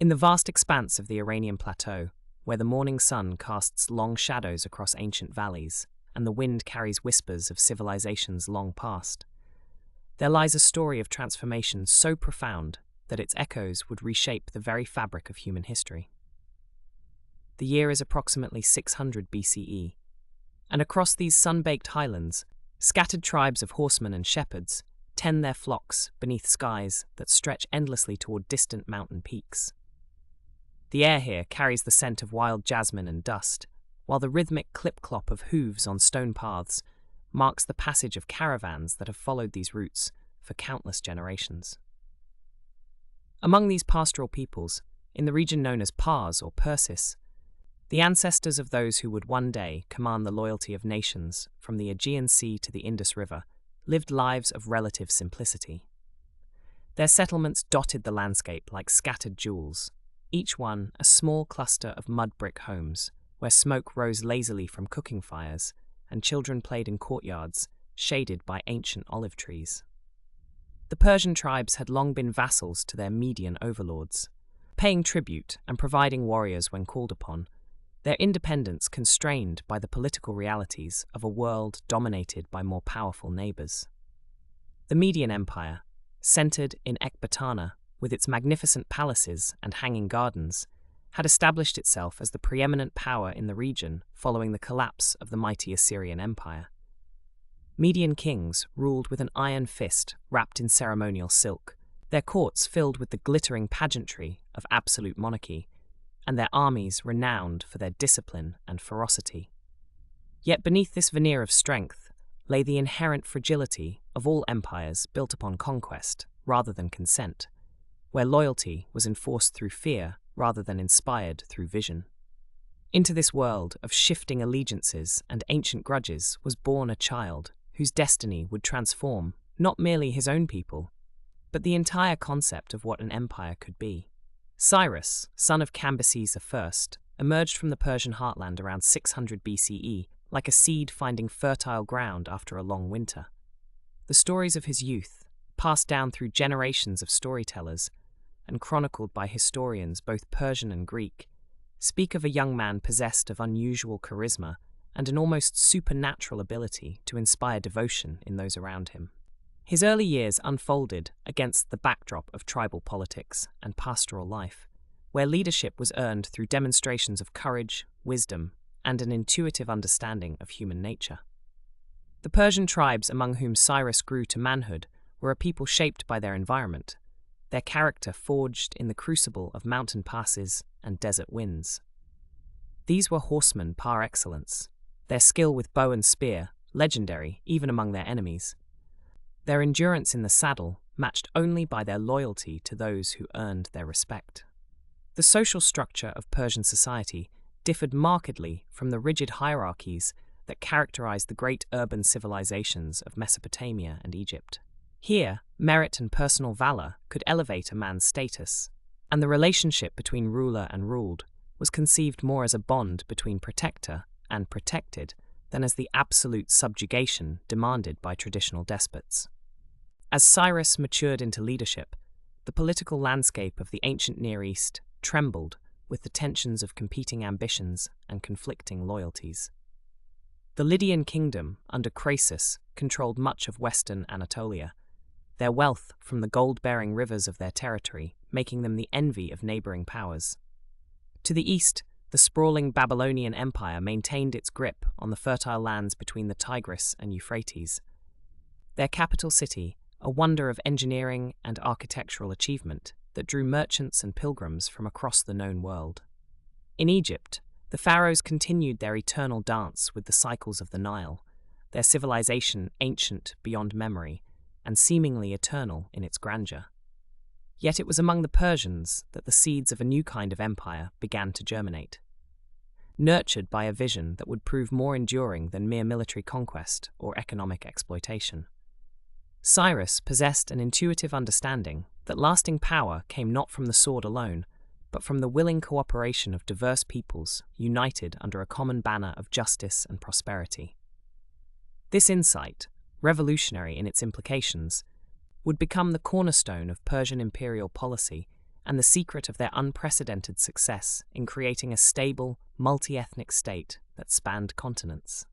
In the vast expanse of the Iranian plateau, where the morning sun casts long shadows across ancient valleys, and the wind carries whispers of civilizations long past, there lies a story of transformation so profound that its echoes would reshape the very fabric of human history. The year is approximately 600 BCE, and across these sun-baked highlands, scattered tribes of horsemen and shepherds tend their flocks beneath skies that stretch endlessly toward distant mountain peaks. The air here carries the scent of wild jasmine and dust, while the rhythmic clip-clop of hooves on stone paths marks the passage of caravans that have followed these routes for countless generations. Among these pastoral peoples, in the region known as Pars or Persis, the ancestors of those who would one day command the loyalty of nations from the Aegean Sea to the Indus River lived lives of relative simplicity. Their settlements dotted the landscape like scattered jewels, each one a small cluster of mud brick homes where smoke rose lazily from cooking fires and children played in courtyards shaded by ancient olive trees. The Persian tribes had long been vassals to their Median overlords, paying tribute and providing warriors when called upon, their independence constrained by the political realities of a world dominated by more powerful neighbors. The Median Empire, centered in Ecbatana with its magnificent palaces and hanging gardens, had established itself as the preeminent power in the region following the collapse of the mighty Assyrian Empire. Median kings ruled with an iron fist wrapped in ceremonial silk, their courts filled with the glittering pageantry of absolute monarchy, and their armies renowned for their discipline and ferocity. Yet beneath this veneer of strength lay the inherent fragility of all empires built upon conquest rather than consent, where loyalty was enforced through fear rather than inspired through vision. Into this world of shifting allegiances and ancient grudges was born a child whose destiny would transform not merely his own people, but the entire concept of what an empire could be. Cyrus, son of Cambyses I, emerged from the Persian heartland around 600 BCE like a seed finding fertile ground after a long winter. The stories of his youth, passed down through generations of storytellers and chronicled by historians both Persian and Greek, speak of a young man possessed of unusual charisma and an almost supernatural ability to inspire devotion in those around him. His early years unfolded against the backdrop of tribal politics and pastoral life, where leadership was earned through demonstrations of courage, wisdom, and an intuitive understanding of human nature. The Persian tribes among whom Cyrus grew to manhood were a people shaped by their environment, their character forged in the crucible of mountain passes and desert winds. These were horsemen par excellence, their skill with bow and spear legendary even among their enemies, their endurance in the saddle matched only by their loyalty to those who earned their respect. The social structure of Persian society differed markedly from the rigid hierarchies that characterized the great urban civilizations of Mesopotamia and Egypt. Here, merit and personal valor could elevate a man's status, and the relationship between ruler and ruled was conceived more as a bond between protector and protected than as the absolute subjugation demanded by traditional despots. As Cyrus matured into leadership, the political landscape of the ancient Near East trembled with the tensions of competing ambitions and conflicting loyalties. The Lydian kingdom under Croesus controlled much of western Anatolia, their wealth from the gold-bearing rivers of their territory making them the envy of neighboring powers. To the east, the sprawling Babylonian Empire maintained its grip on the fertile lands between the Tigris and Euphrates. Their capital city, a wonder of engineering and architectural achievement that drew merchants and pilgrims from across the known world. In Egypt, the pharaohs continued their eternal dance with the cycles of the Nile, their civilization ancient beyond memory and seemingly eternal in its grandeur. Yet it was among the Persians that the seeds of a new kind of empire began to germinate. Nurtured by a vision that would prove more enduring than mere military conquest or economic exploitation. Cyrus possessed an intuitive understanding that lasting power came not from the sword alone, but from the willing cooperation of diverse peoples united under a common banner of justice and prosperity. This insight, revolutionary in its implications, would become the cornerstone of Persian imperial policy and the secret of their unprecedented success in creating a stable, multi-ethnic state that spanned continents.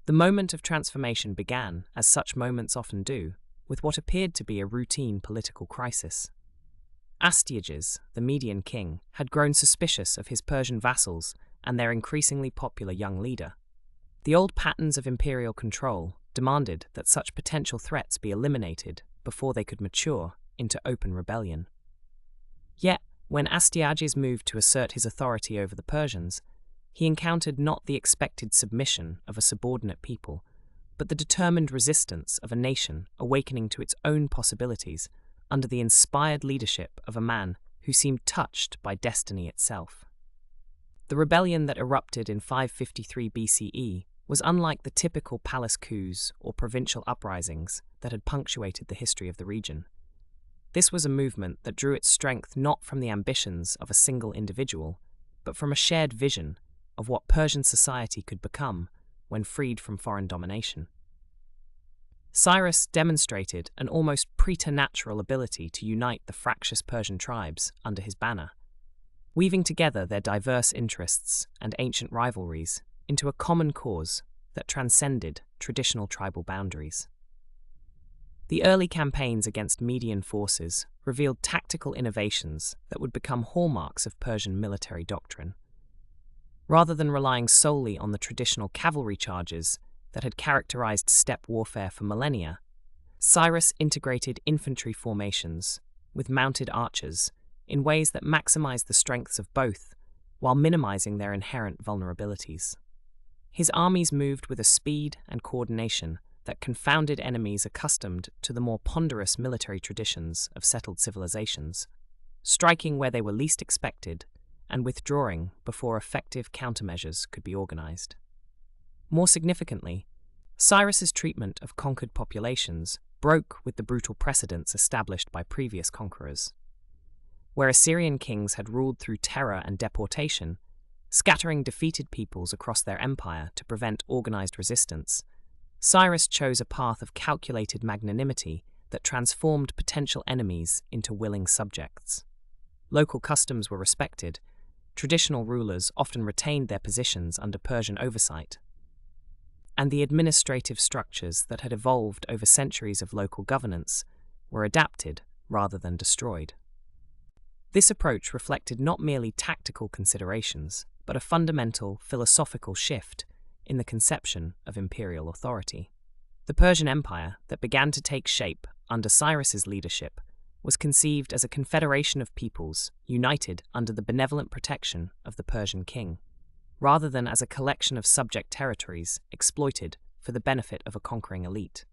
The moment of transformation began, as such moments often do, with what appeared to be a routine political crisis. Astyages, the Median king, had grown suspicious of his Persian vassals and their increasingly popular young leader. The old patterns of imperial control demanded that such potential threats be eliminated before they could mature into open rebellion. Yet, when Astyages moved to assert his authority over the Persians, he encountered not the expected submission of a subordinate people, but the determined resistance of a nation awakening to its own possibilities under the inspired leadership of a man who seemed touched by destiny itself. The rebellion that erupted in 553 BCE was unlike the typical palace coups or provincial uprisings that had punctuated the history of the region. This was a movement that drew its strength not from the ambitions of a single individual, but from a shared vision of what Persian society could become when freed from foreign domination. Cyrus demonstrated an almost preternatural ability to unite the fractious Persian tribes under his banner, weaving together their diverse interests and ancient rivalries into a common cause that transcended traditional tribal boundaries. The early campaigns against Median forces revealed tactical innovations that would become hallmarks of Persian military doctrine. Rather than relying solely on the traditional cavalry charges that had characterized steppe warfare for millennia, Cyrus integrated infantry formations with mounted archers in ways that maximized the strengths of both while minimizing their inherent vulnerabilities. His armies moved with a speed and coordination that confounded enemies accustomed to the more ponderous military traditions of settled civilizations, striking where they were least expected and withdrawing before effective countermeasures could be organized. More significantly, Cyrus's treatment of conquered populations broke with the brutal precedents established by previous conquerors. Where Assyrian kings had ruled through terror and deportation, scattering defeated peoples across their empire to prevent organized resistance, Cyrus chose a path of calculated magnanimity that transformed potential enemies into willing subjects. Local customs were respected, traditional rulers often retained their positions under Persian oversight, and the administrative structures that had evolved over centuries of local governance were adapted rather than destroyed. This approach reflected not merely tactical considerations, but a fundamental philosophical shift in the conception of imperial authority. The Persian Empire that began to take shape under Cyrus's leadership was conceived as a confederation of peoples united under the benevolent protection of the Persian king, rather than as a collection of subject territories exploited for the benefit of a conquering elite.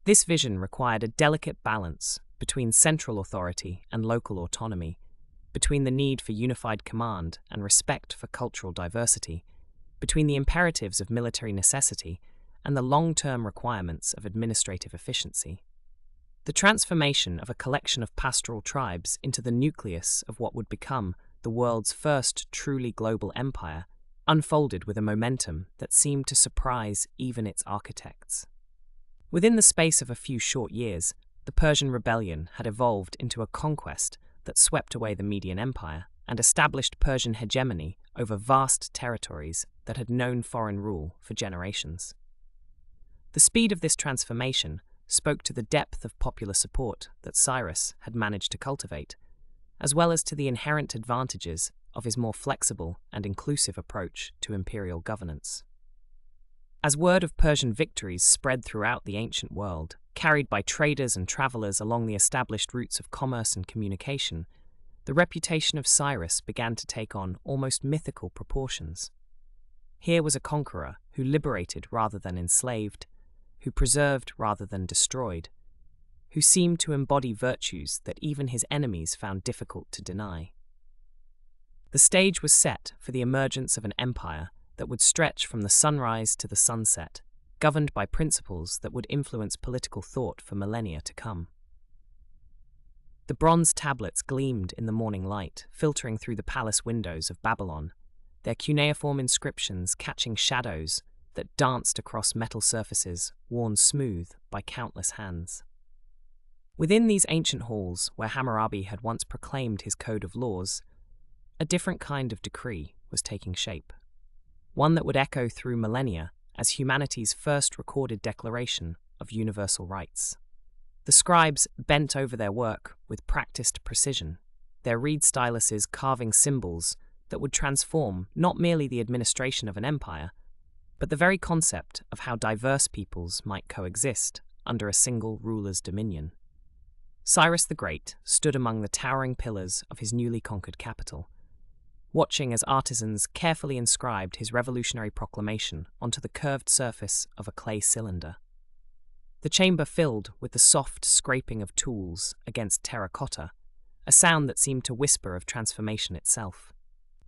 This vision required a delicate balance between central authority and local autonomy, between the need for unified command and respect for cultural diversity, between the imperatives of military necessity and the long-term requirements of administrative efficiency. The transformation of a collection of pastoral tribes into the nucleus of what would become the world's first truly global empire unfolded with a momentum that seemed to surprise even its architects. Within the space of a few short years, the Persian rebellion had evolved into a conquest that swept away the Median Empire and established Persian hegemony over vast territories that had known foreign rule for generations. The speed of this transformation spoke to the depth of popular support that Cyrus had managed to cultivate, as well as to the inherent advantages of his more flexible and inclusive approach to imperial governance. As word of Persian victories spread throughout the ancient world, carried by traders and travelers along the established routes of commerce and communication, the reputation of Cyrus began to take on almost mythical proportions. Here was a conqueror who liberated rather than enslaved, who preserved rather than destroyed, who seemed to embody virtues that even his enemies found difficult to deny. The stage was set for the emergence of an empire that would stretch from the sunrise to the sunset, governed by principles that would influence political thought for millennia to come. The bronze tablets gleamed in the morning light, filtering through the palace windows of Babylon, their cuneiform inscriptions catching shadows that danced across metal surfaces worn smooth by countless hands. Within these ancient halls, where Hammurabi had once proclaimed his code of laws, a different kind of decree was taking shape. One that would echo through millennia as humanity's first recorded declaration of universal rights. The scribes bent over their work with practiced precision, their reed styluses carving symbols that would transform not merely the administration of an empire, but the very concept of how diverse peoples might coexist under a single ruler's dominion. Cyrus the Great stood among the towering pillars of his newly conquered capital, watching as artisans carefully inscribed his revolutionary proclamation onto the curved surface of a clay cylinder. The chamber filled with the soft scraping of tools against terracotta, a sound that seemed to whisper of transformation itself.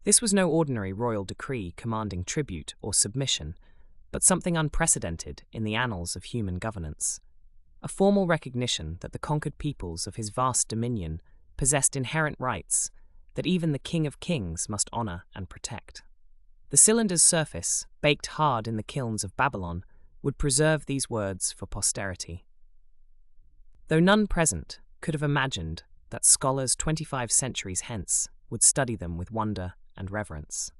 This was no ordinary royal decree commanding tribute or submission, but something unprecedented in the annals of human governance. A formal recognition that the conquered peoples of his vast dominion possessed inherent rights that even the King of Kings must honor and protect. The cylinder's surface, baked hard in the kilns of Babylon, would preserve these words for posterity. Though none present could have imagined that scholars 25 centuries hence would study them with wonder and reverence.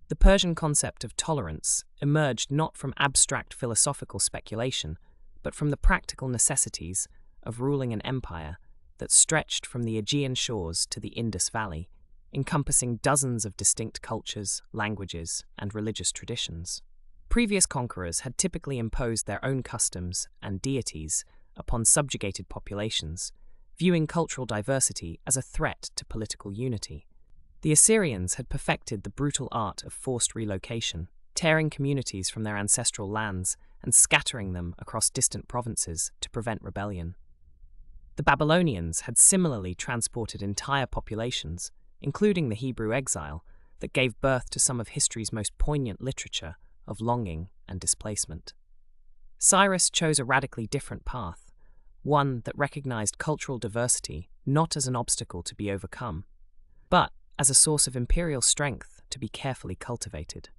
The Persian concept of tolerance emerged not from abstract philosophical speculation, but from the practical necessities of ruling an empire that stretched from the Aegean shores to the Indus Valley, encompassing dozens of distinct cultures, languages, and religious traditions. Previous conquerors had typically imposed their own customs and deities upon subjugated populations, viewing cultural diversity as a threat to political unity. The Assyrians had perfected the brutal art of forced relocation, tearing communities from their ancestral lands and scattering them across distant provinces to prevent rebellion. The Babylonians had similarly transported entire populations, including the Hebrew exile, that gave birth to some of history's most poignant literature of longing and displacement. Cyrus chose a radically different path, one that recognized cultural diversity not as an obstacle to be overcome, but as a source of imperial strength to be carefully cultivated.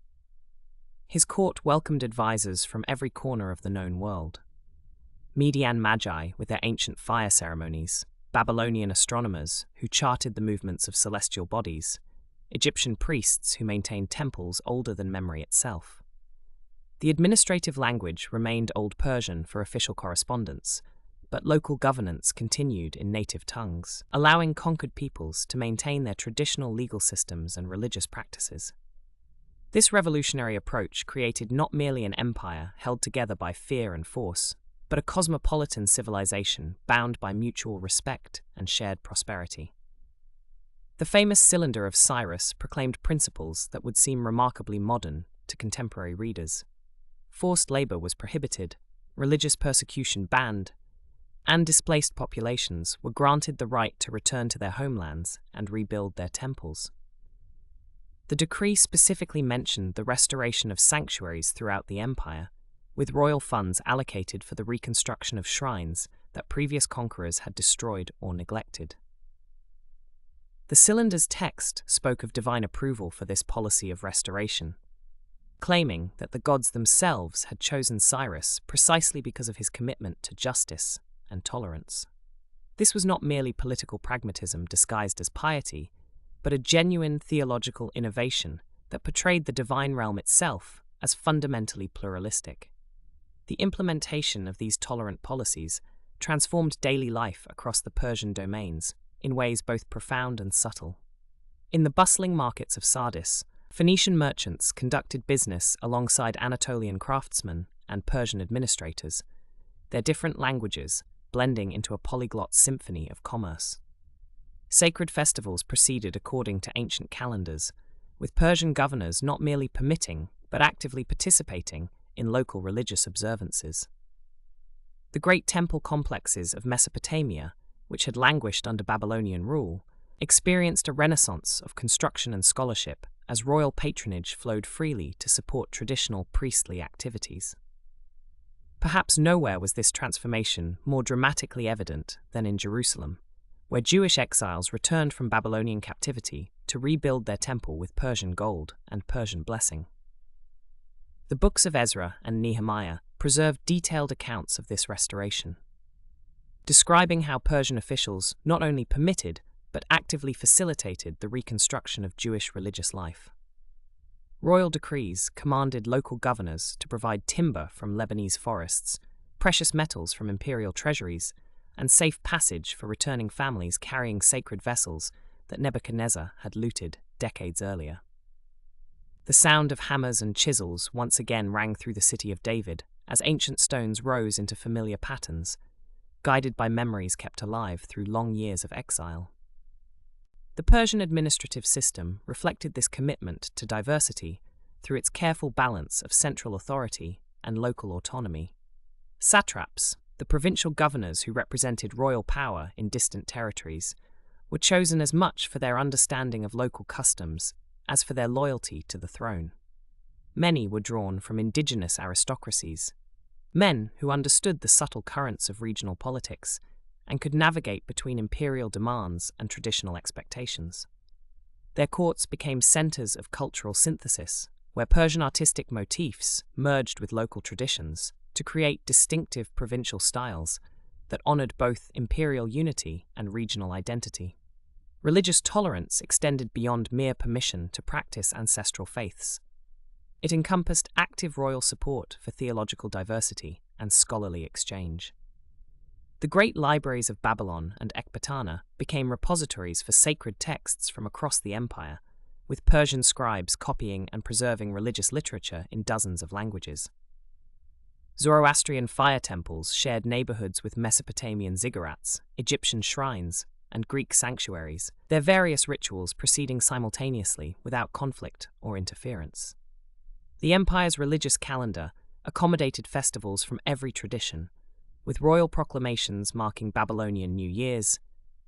His court welcomed advisors from every corner of the known world. Median magi with their ancient fire ceremonies, Babylonian astronomers who charted the movements of celestial bodies, Egyptian priests who maintained temples older than memory itself. The administrative language remained Old Persian for official correspondence, but local governance continued in native tongues, allowing conquered peoples to maintain their traditional legal systems and religious practices. This revolutionary approach created not merely an empire held together by fear and force, but a cosmopolitan civilization bound by mutual respect and shared prosperity. The famous Cylinder of Cyrus proclaimed principles that would seem remarkably modern to contemporary readers. Forced labor was prohibited, religious persecution banned, and displaced populations were granted the right to return to their homelands and rebuild their temples. The decree specifically mentioned the restoration of sanctuaries throughout the empire, with royal funds allocated for the reconstruction of shrines that previous conquerors had destroyed or neglected. The Cylinder's text spoke of divine approval for this policy of restoration, claiming that the gods themselves had chosen Cyrus precisely because of his commitment to justice and tolerance. This was not merely political pragmatism disguised as piety, but a genuine theological innovation that portrayed the divine realm itself as fundamentally pluralistic. The implementation of these tolerant policies transformed daily life across the Persian domains in ways both profound and subtle. In the bustling markets of Sardis, Phoenician merchants conducted business alongside Anatolian craftsmen and Persian administrators, their different languages blending into a polyglot symphony of commerce. Sacred festivals proceeded according to ancient calendars, with Persian governors not merely permitting but actively participating in local religious observances. The great temple complexes of Mesopotamia, which had languished under Babylonian rule, experienced a renaissance of construction and scholarship as royal patronage flowed freely to support traditional priestly activities. Perhaps nowhere was this transformation more dramatically evident than in Jerusalem, where Jewish exiles returned from Babylonian captivity to rebuild their temple with Persian gold and Persian blessing. The books of Ezra and Nehemiah preserve detailed accounts of this restoration. describing how Persian officials not only permitted but actively facilitated the reconstruction of Jewish religious life. Royal decrees commanded local governors to provide timber from Lebanese forests, precious metals from imperial treasuries, and safe passage for returning families carrying sacred vessels that Nebuchadnezzar had looted decades earlier. The sound of hammers and chisels once again rang through the city of David as ancient stones rose into familiar patterns, guided by memories kept alive through long years of exile. The Persian administrative system reflected this commitment to diversity through its careful balance of central authority and local autonomy. Satraps, the provincial governors who represented royal power in distant territories, were chosen as much for their understanding of local customs as for their loyalty to the throne. Many were drawn from indigenous aristocracies, men who understood the subtle currents of regional politics and could navigate between imperial demands and traditional expectations. Their courts became centers of cultural synthesis, where Persian artistic motifs merged with local traditions to create distinctive provincial styles that honored both imperial unity and regional identity. Religious tolerance extended beyond mere permission to practice ancestral faiths. It encompassed active royal support for theological diversity and scholarly exchange. The great libraries of Babylon and Ecbatana became repositories for sacred texts from across the empire, with Persian scribes copying and preserving religious literature in dozens of languages. Zoroastrian fire temples shared neighborhoods with Mesopotamian ziggurats, Egyptian shrines, and Greek sanctuaries, their various rituals proceeding simultaneously without conflict or interference. The empire's religious calendar accommodated festivals from every tradition, with royal proclamations marking Babylonian New Year's,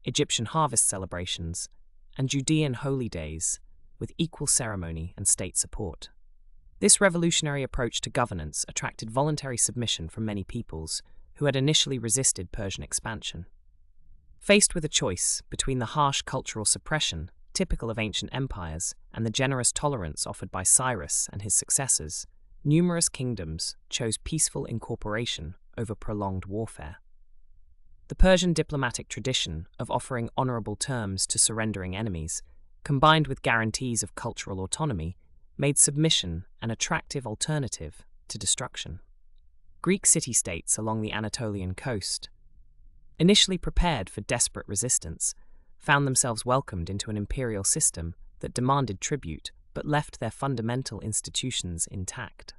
Egyptian harvest celebrations, and Judean holy days, with equal ceremony and state support. This revolutionary approach to governance attracted voluntary submission from many peoples who had initially resisted Persian expansion. Faced with a choice between the harsh cultural suppression typical of ancient empires and the generous tolerance offered by Cyrus and his successors, numerous kingdoms chose peaceful incorporation over prolonged warfare. The Persian diplomatic tradition of offering honorable terms to surrendering enemies, combined with guarantees of cultural autonomy, made submission an attractive alternative to destruction. Greek city-states along the Anatolian coast, initially prepared for desperate resistance, found themselves welcomed into an imperial system that demanded tribute but left their fundamental institutions intact.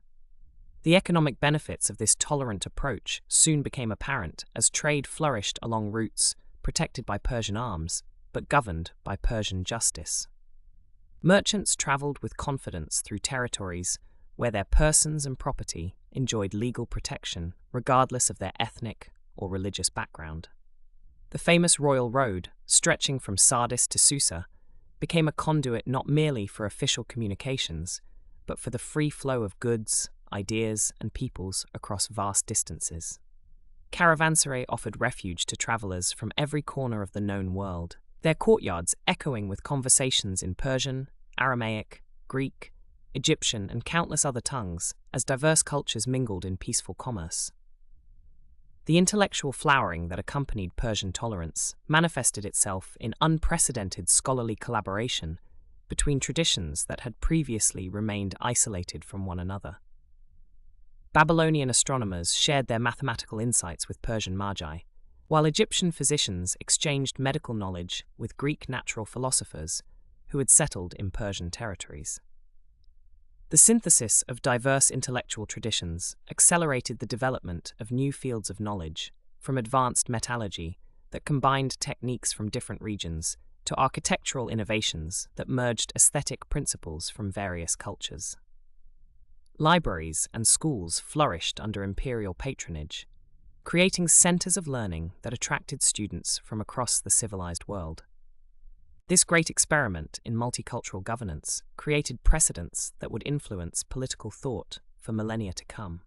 The economic benefits of this tolerant approach soon became apparent as trade flourished along routes protected by Persian arms but governed by Persian justice. Merchants traveled with confidence through territories where their persons and property enjoyed legal protection regardless of their ethnic or religious background. The famous Royal Road, stretching from Sardis to Susa, became a conduit not merely for official communications, but for the free flow of goods, ideas, and peoples across vast distances. Caravanserai offered refuge to travelers from every corner of the known world, their courtyards echoing with conversations in Persian, Aramaic, Greek, Egyptian, and countless other tongues as diverse cultures mingled in peaceful commerce. The intellectual flowering that accompanied Persian tolerance manifested itself in unprecedented scholarly collaboration between traditions that had previously remained isolated from one another. Babylonian astronomers shared their mathematical insights with Persian magi, while Egyptian physicians exchanged medical knowledge with Greek natural philosophers who had settled in Persian territories. The synthesis of diverse intellectual traditions accelerated the development of new fields of knowledge, from advanced metallurgy that combined techniques from different regions to architectural innovations that merged aesthetic principles from various cultures. Libraries and schools flourished under imperial patronage, creating centers of learning that attracted students from across the civilized world. This great experiment in multicultural governance created precedents that would influence political thought for millennia to come.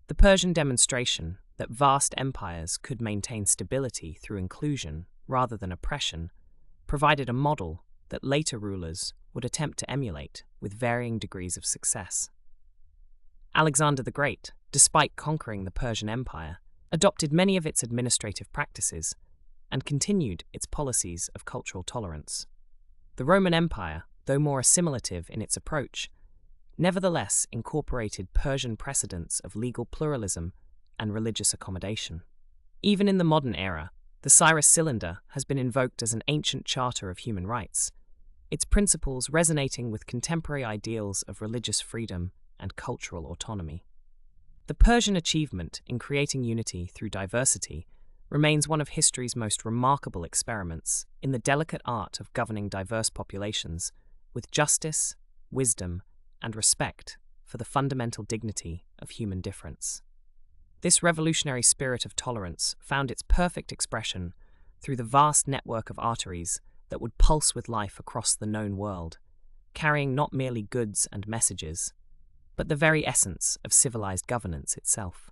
The Persian demonstration that vast empires could maintain stability through inclusion rather than oppression provided a model that later rulers would attempt to emulate with varying degrees of success. Alexander the Great, despite conquering the Persian Empire, adopted many of its administrative practices, and continued its policies of cultural tolerance. The Roman Empire, though more assimilative in its approach, nevertheless incorporated Persian precedents of legal pluralism and religious accommodation. Even in the modern era, the Cyrus Cylinder has been invoked as an ancient charter of human rights, its principles resonating with contemporary ideals of religious freedom and cultural autonomy. The Persian achievement in creating unity through diversity remains one of history's most remarkable experiments in the delicate art of governing diverse populations with justice, wisdom, and respect for the fundamental dignity of human difference. This revolutionary spirit of tolerance found its perfect expression through the vast network of arteries that would pulse with life across the known world, carrying not merely goods and messages, but the very essence of civilized governance itself.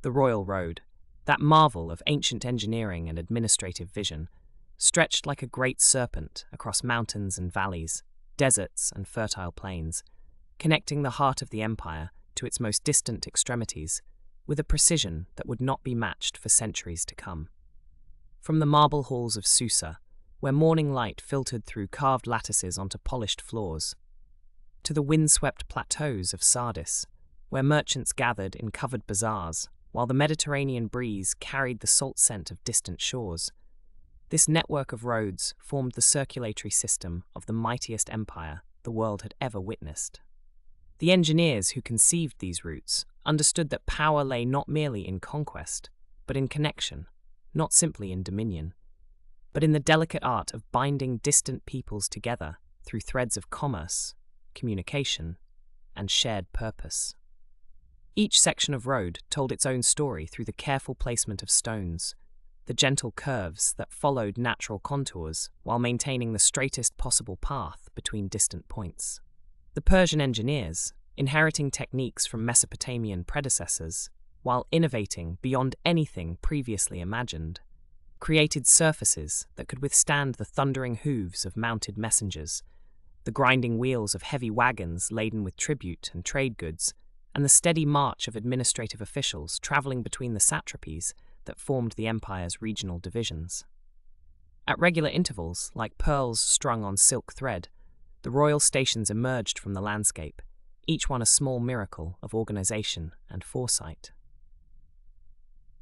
The Royal Road, that marvel of ancient engineering and administrative vision, stretched like a great serpent across mountains and valleys, deserts and fertile plains, connecting the heart of the empire to its most distant extremities with a precision that would not be matched for centuries to come. From the marble halls of Susa, where morning light filtered through carved lattices onto polished floors, to the windswept plateaus of Sardis, where merchants gathered in covered bazaars while the Mediterranean breeze carried the salt scent of distant shores, this network of roads formed the circulatory system of the mightiest empire the world had ever witnessed. The engineers who conceived these routes understood that power lay not merely in conquest, but in connection, not simply in dominion, but in the delicate art of binding distant peoples together through threads of commerce, communication, and shared purpose. Each section of road told its own story through the careful placement of stones, the gentle curves that followed natural contours while maintaining the straightest possible path between distant points. The Persian engineers, inheriting techniques from Mesopotamian predecessors, while innovating beyond anything previously imagined, created surfaces that could withstand the thundering hooves of mounted messengers, the grinding wheels of heavy wagons laden with tribute and trade goods, and the steady march of administrative officials travelling between the satrapies that formed the empire's regional divisions. At regular intervals, like pearls strung on silk thread, the royal stations emerged from the landscape, each one a small miracle of organization and foresight.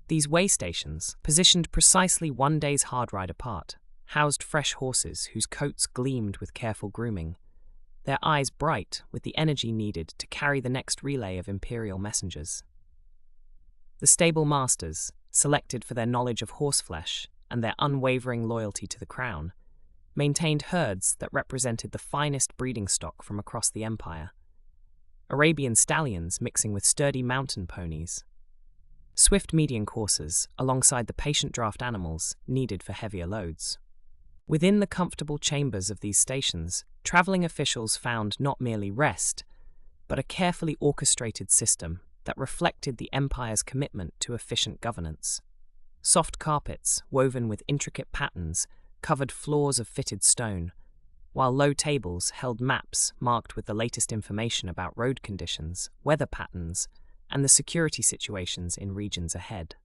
These way stations, positioned precisely one day's hard ride apart, housed fresh horses whose coats gleamed with careful grooming, their eyes bright with the energy needed to carry the next relay of imperial messengers. The stable masters, selected for their knowledge of horseflesh and their unwavering loyalty to the crown, maintained herds that represented the finest breeding stock from across the empire. Arabian stallions mixing with sturdy mountain ponies, swift median coursers alongside the patient draft animals needed for heavier loads. Within the comfortable chambers of these stations, travelling officials found not merely rest, but a carefully orchestrated system that reflected the empire's commitment to efficient governance. Soft carpets, woven with intricate patterns, covered floors of fitted stone, while low tables held maps marked with the latest information about road conditions, weather patterns, and the security situations in regions ahead.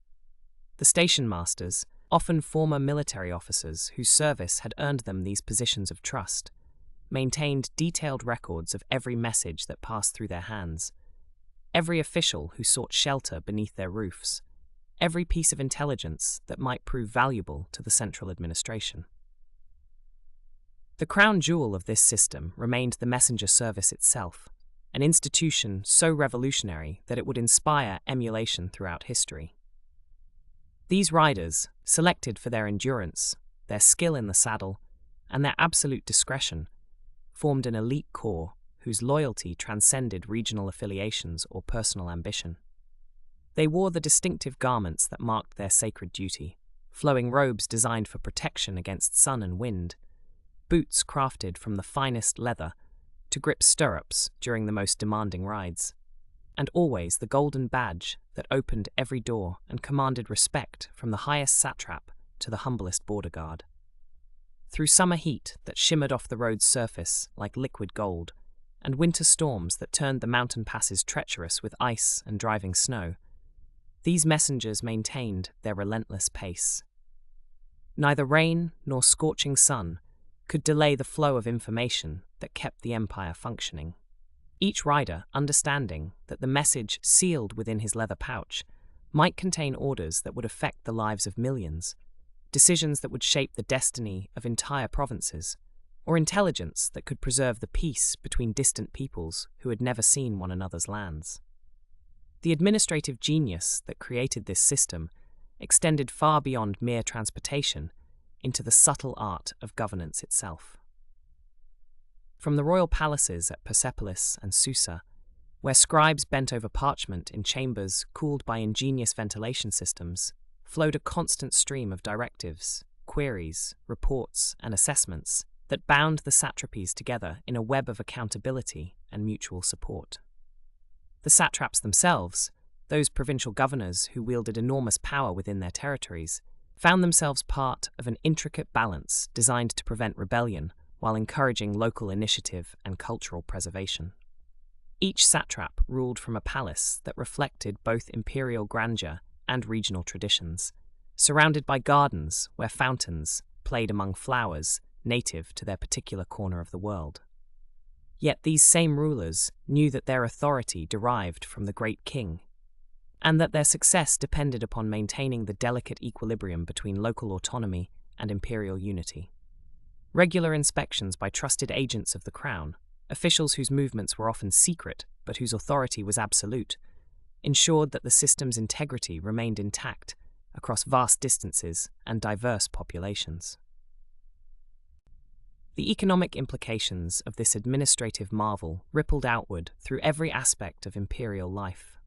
The station masters, often former military officers whose service had earned them these positions of trust, maintained detailed records of every message that passed through their hands, every official who sought shelter beneath their roofs, every piece of intelligence that might prove valuable to the central administration. The crown jewel of this system remained the messenger service itself, an institution so revolutionary that it would inspire emulation throughout history. These riders, selected for their endurance, their skill in the saddle, and their absolute discretion, formed an elite corps whose loyalty transcended regional affiliations or personal ambition. They wore the distinctive garments that marked their sacred duty, flowing robes designed for protection against sun and wind, boots crafted from the finest leather to grip stirrups during the most demanding rides, and always the golden badge that opened every door and commanded respect from the highest satrap to the humblest border guard. Through summer heat that shimmered off the road's surface like liquid gold, and winter storms that turned the mountain passes treacherous with ice and driving snow, these messengers maintained their relentless pace. Neither rain nor scorching sun could delay the flow of information that kept the empire functioning. Each rider understanding that the message sealed within his leather pouch might contain orders that would affect the lives of millions, decisions that would shape the destiny of entire provinces, or intelligence that could preserve the peace between distant peoples who had never seen one another's lands. The administrative genius that created this system extended far beyond mere transportation into the subtle art of governance itself. From the royal palaces at Persepolis and Susa, where scribes bent over parchment in chambers cooled by ingenious ventilation systems, flowed a constant stream of directives, queries, reports, and assessments that bound the satrapies together in a web of accountability and mutual support. The satraps themselves, those provincial governors who wielded enormous power within their territories, found themselves part of an intricate balance designed to prevent rebellion while encouraging local initiative and cultural preservation. Each satrap ruled from a palace that reflected both imperial grandeur and regional traditions, surrounded by gardens where fountains played among flowers native to their particular corner of the world. Yet these same rulers knew that their authority derived from the great king, and that their success depended upon maintaining the delicate equilibrium between local autonomy and imperial unity. Regular inspections by trusted agents of the crown, officials whose movements were often secret but whose authority was absolute, ensured that the system's integrity remained intact across vast distances and diverse populations. The economic implications of this administrative marvel rippled outward through every aspect of imperial life.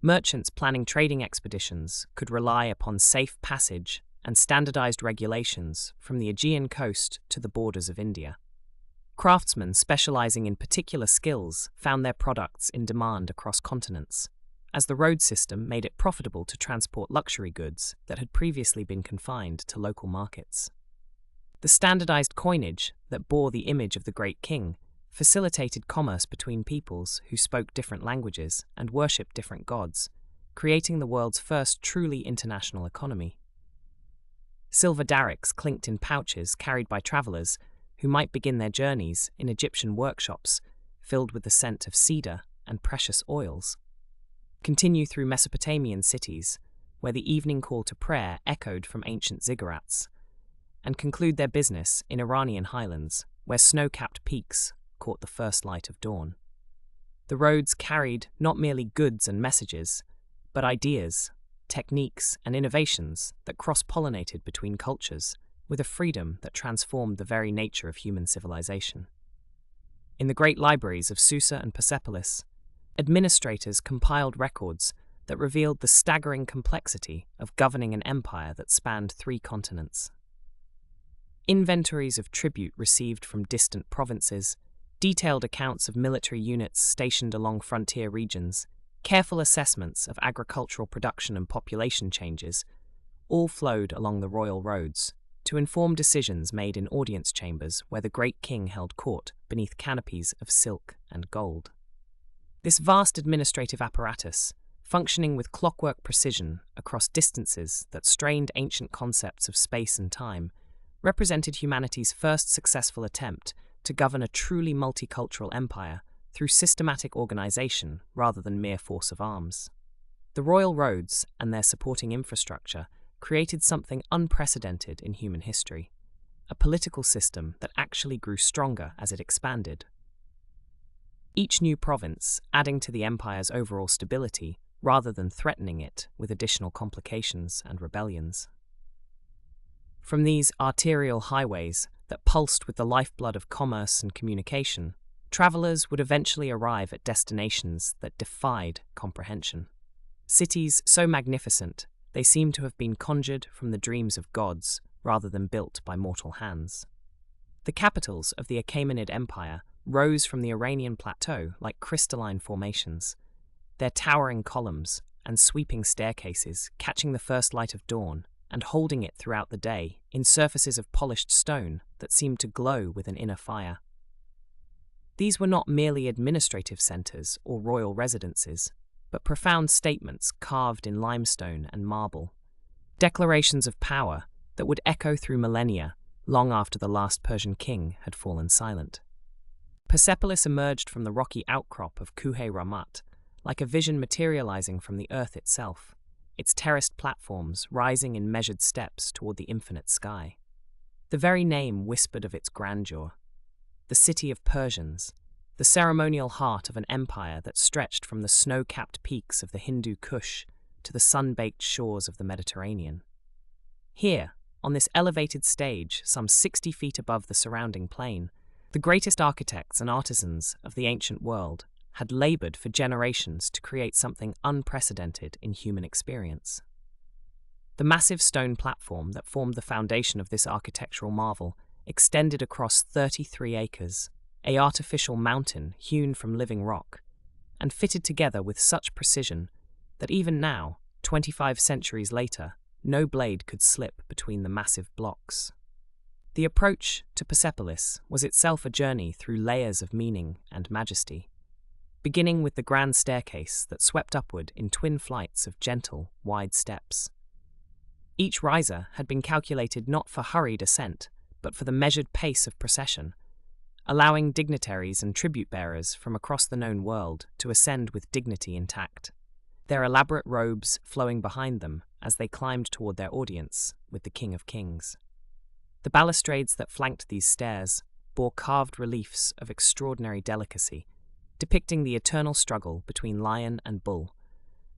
Merchants planning trading expeditions could rely upon safe passage and standardized regulations from the Aegean coast to the borders of India. Craftsmen specializing in particular skills found their products in demand across continents, as the road system made it profitable to transport luxury goods that had previously been confined to local markets. The standardized coinage that bore the image of the great king facilitated commerce between peoples who spoke different languages and worshipped different gods, creating the world's first truly international economy. Silver darics clinked in pouches carried by travelers who might begin their journeys in Egyptian workshops filled with the scent of cedar and precious oils, continue through Mesopotamian cities where the evening call to prayer echoed from ancient ziggurats, and conclude their business in Iranian highlands where snow-capped peaks caught the first light of dawn. The roads carried not merely goods and messages, but ideas, techniques, and innovations that cross-pollinated between cultures with a freedom that transformed the very nature of human civilization. In the great libraries of Susa and Persepolis, administrators compiled records that revealed the staggering complexity of governing an empire that spanned 3 continents. Inventories of tribute received from distant provinces, detailed accounts of military units stationed along frontier regions, careful assessments of agricultural production and population changes, all flowed along the royal roads to inform decisions made in audience chambers where the great king held court beneath canopies of silk and gold. This vast administrative apparatus, functioning with clockwork precision across distances that strained ancient concepts of space and time, represented humanity's first successful attempt to govern a truly multicultural empire through systematic organization rather than mere force of arms. The royal roads and their supporting infrastructure created something unprecedented in human history, a political system that actually grew stronger as it expanded. Each new province adding to the empire's overall stability rather than threatening it with additional complications and rebellions. From these arterial highways that pulsed with the lifeblood of commerce and communication, travelers would eventually arrive at destinations that defied comprehension. Cities so magnificent, they seemed to have been conjured from the dreams of gods rather than built by mortal hands. The capitals of the Achaemenid Empire rose from the Iranian plateau like crystalline formations, their towering columns and sweeping staircases catching the first light of dawn and holding it throughout the day in surfaces of polished stone that seemed to glow with an inner fire. These were not merely administrative centers or royal residences. but profound statements carved in limestone and marble. Declarations of power that would echo through millennia, long after the last Persian king had fallen silent. Persepolis emerged from the rocky outcrop of Kuhe Ramat, like a vision materializing from the earth itself, its terraced platforms rising in measured steps toward the infinite sky. The very name whispered of its grandeur. The city of Persians, the ceremonial heart of an empire that stretched from the snow-capped peaks of the Hindu Kush to the sun-baked shores of the Mediterranean. Here, on this elevated stage, some 60 feet above the surrounding plain, the greatest architects and artisans of the ancient world had labored for generations to create something unprecedented in human experience. The massive stone platform that formed the foundation of this architectural marvel extended across 33 acres, an artificial mountain hewn from living rock, and fitted together with such precision that even now, 25 centuries later, no blade could slip between the massive blocks. The approach to Persepolis was itself a journey through layers of meaning and majesty, beginning with the grand staircase that swept upward in twin flights of gentle, wide steps. Each riser had been calculated not for hurried ascent, but for the measured pace of procession, allowing dignitaries and tribute-bearers from across the known world to ascend with dignity intact, their elaborate robes flowing behind them as they climbed toward their audience with the King of Kings. The balustrades that flanked these stairs bore carved reliefs of extraordinary delicacy, depicting the eternal struggle between lion and bull,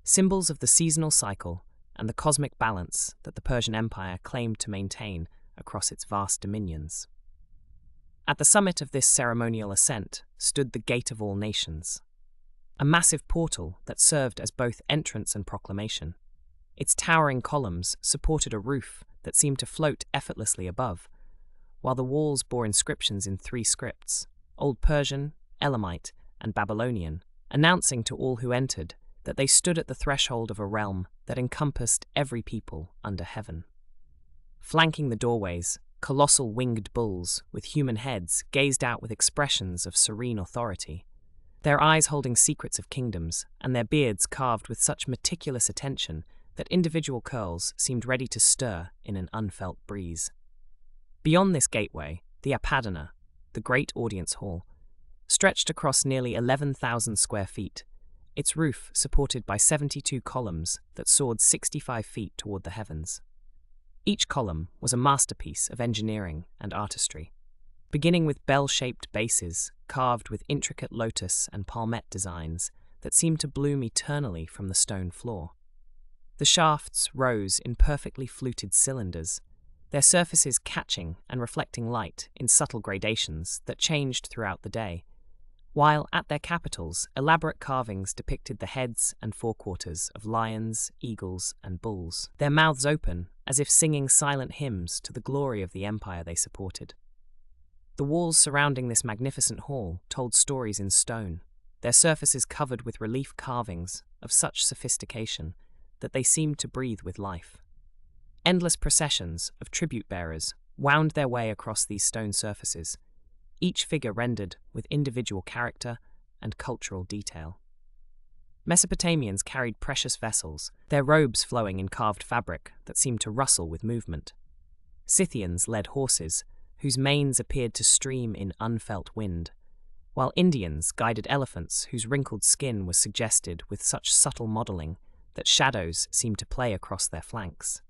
symbols of the seasonal cycle and the cosmic balance that the Persian Empire claimed to maintain across its vast dominions. At the summit of this ceremonial ascent stood the Gate of All Nations, a massive portal that served as both entrance and proclamation. Its towering columns supported a roof that seemed to float effortlessly above, while the walls bore inscriptions in 3 scripts, Old Persian, Elamite, and Babylonian, announcing to all who entered that they stood at the threshold of a realm that encompassed every people under heaven. Flanking the doorways, colossal winged bulls with human heads gazed out with expressions of serene authority, their eyes holding secrets of kingdoms and their beards carved with such meticulous attention that individual curls seemed ready to stir in an unfelt breeze. Beyond this gateway, the Apadana, the great audience hall, stretched across nearly 11,000 square feet, its roof supported by 72 columns that soared 65 feet toward the heavens. Each column was a masterpiece of engineering and artistry, beginning with bell-shaped bases carved with intricate lotus and palmette designs that seemed to bloom eternally from the stone floor. The shafts rose in perfectly fluted cylinders, their surfaces catching and reflecting light in subtle gradations that changed throughout the day, while at their capitals, elaborate carvings depicted the heads and forequarters of lions, eagles, and bulls, their mouths open as if singing silent hymns to the glory of the empire they supported. The walls surrounding this magnificent hall told stories in stone, their surfaces covered with relief carvings of such sophistication that they seemed to breathe with life. Endless processions of tribute-bearers wound their way across these stone surfaces, each figure rendered with individual character and cultural detail. Mesopotamians carried precious vessels, their robes flowing in carved fabric that seemed to rustle with movement. Scythians led horses, whose manes appeared to stream in unfelt wind, while Indians guided elephants whose wrinkled skin was suggested with such subtle modeling that shadows seemed to play across their flanks.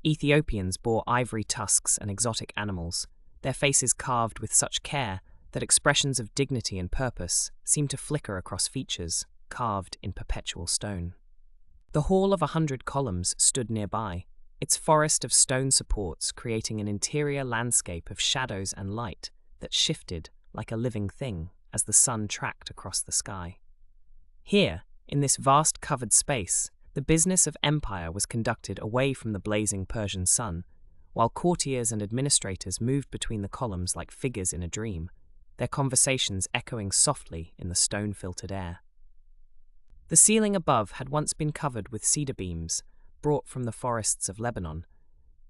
Ethiopians bore ivory tusks and exotic animals, their faces carved with such care that expressions of dignity and purpose seemed to flicker across features carved in perpetual stone. The hall of 100 columns stood nearby, its forest of stone supports creating an interior landscape of shadows and light that shifted like a living thing as the sun tracked across the sky. Here, in this vast covered space, the business of empire was conducted away from the blazing Persian sun, while courtiers and administrators moved between the columns like figures in a dream, their conversations echoing softly in the stone-filtered air. The ceiling above had once been covered with cedar beams, brought from the forests of Lebanon,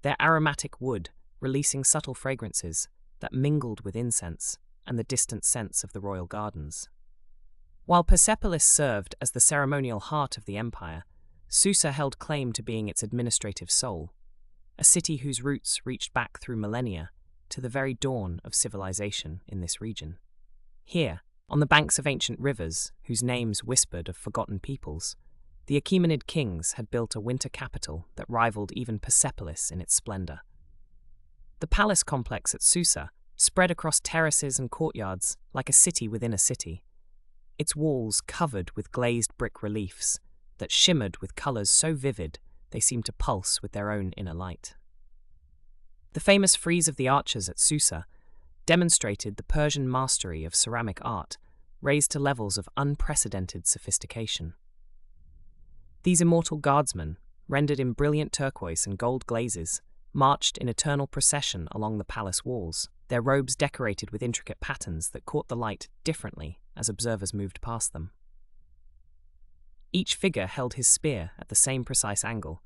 their aromatic wood releasing subtle fragrances that mingled with incense and the distant scents of the royal gardens. While Persepolis served as the ceremonial heart of the empire, Susa held claim to being its administrative soul, a city whose roots reached back through millennia to the very dawn of civilization in this region. Here, on the banks of ancient rivers whose names whispered of forgotten peoples, the Achaemenid kings had built a winter capital that rivaled even Persepolis in its splendor. The palace complex at Susa spread across terraces and courtyards like a city within a city, its walls covered with glazed brick reliefs that shimmered with colors so vivid they seemed to pulse with their own inner light. The famous frieze of the archers at Susa demonstrated the Persian mastery of ceramic art raised to levels of unprecedented sophistication. These immortal guardsmen, rendered in brilliant turquoise and gold glazes, marched in eternal procession along the palace walls, their robes decorated with intricate patterns that caught the light differently as observers moved past them. Each figure held his spear at the same precise angle,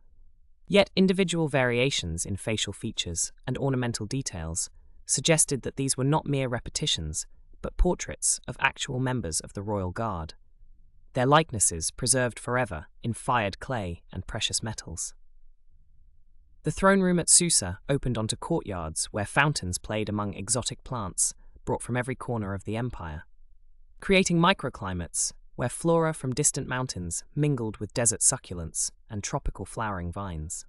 yet individual variations in facial features and ornamental details suggested that these were not mere repetitions, but portraits of actual members of the royal guard, their likenesses preserved forever in fired clay and precious metals. The throne room at Susa opened onto courtyards where fountains played among exotic plants brought from every corner of the empire, creating microclimates where flora from distant mountains mingled with desert succulents and tropical flowering vines.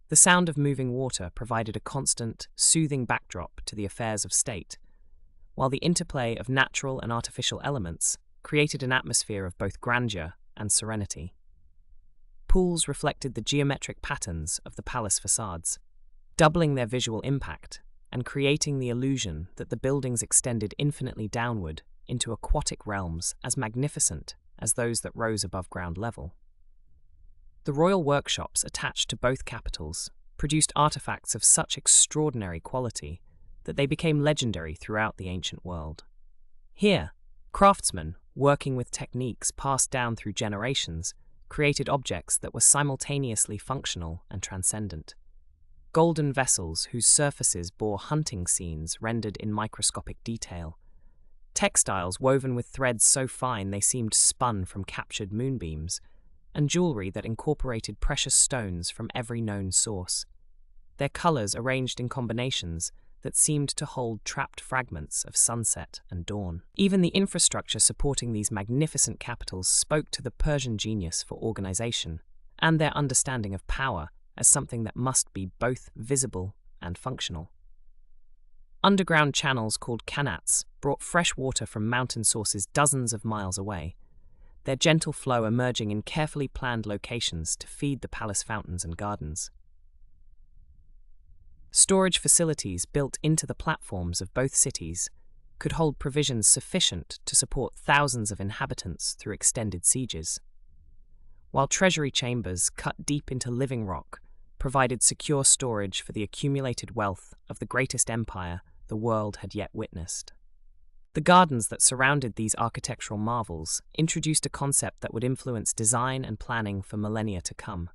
The sound of moving water provided a constant, soothing backdrop to the affairs of state, while the interplay of natural and artificial elements created an atmosphere of both grandeur and serenity. Pools reflected the geometric patterns of the palace facades, doubling their visual impact and creating the illusion that the buildings extended infinitely downward into aquatic realms as magnificent as those that rose above ground level. The royal workshops attached to both capitals produced artifacts of such extraordinary quality that they became legendary throughout the ancient world. Here, craftsmen, working with techniques passed down through generations, created objects that were simultaneously functional and transcendent. Golden vessels whose surfaces bore hunting scenes rendered in microscopic detail, textiles woven with threads so fine they seemed spun from captured moonbeams, and jewelry that incorporated precious stones from every known source, their colors arranged in combinations that seemed to hold trapped fragments of sunset and dawn. Even the infrastructure supporting these magnificent capitals spoke to the Persian genius for organization and their understanding of power as something that must be both visible and functional. Underground channels called qanats brought fresh water from mountain sources dozens of miles away, their gentle flow emerging in carefully planned locations to feed the palace fountains and gardens. Storage facilities built into the platforms of both cities could hold provisions sufficient to support thousands of inhabitants through extended sieges, while treasury chambers cut deep into living rock provided secure storage for the accumulated wealth of the greatest empire the world had yet witnessed. The gardens that surrounded these architectural marvels introduced a concept that would influence design and planning for millennia to come: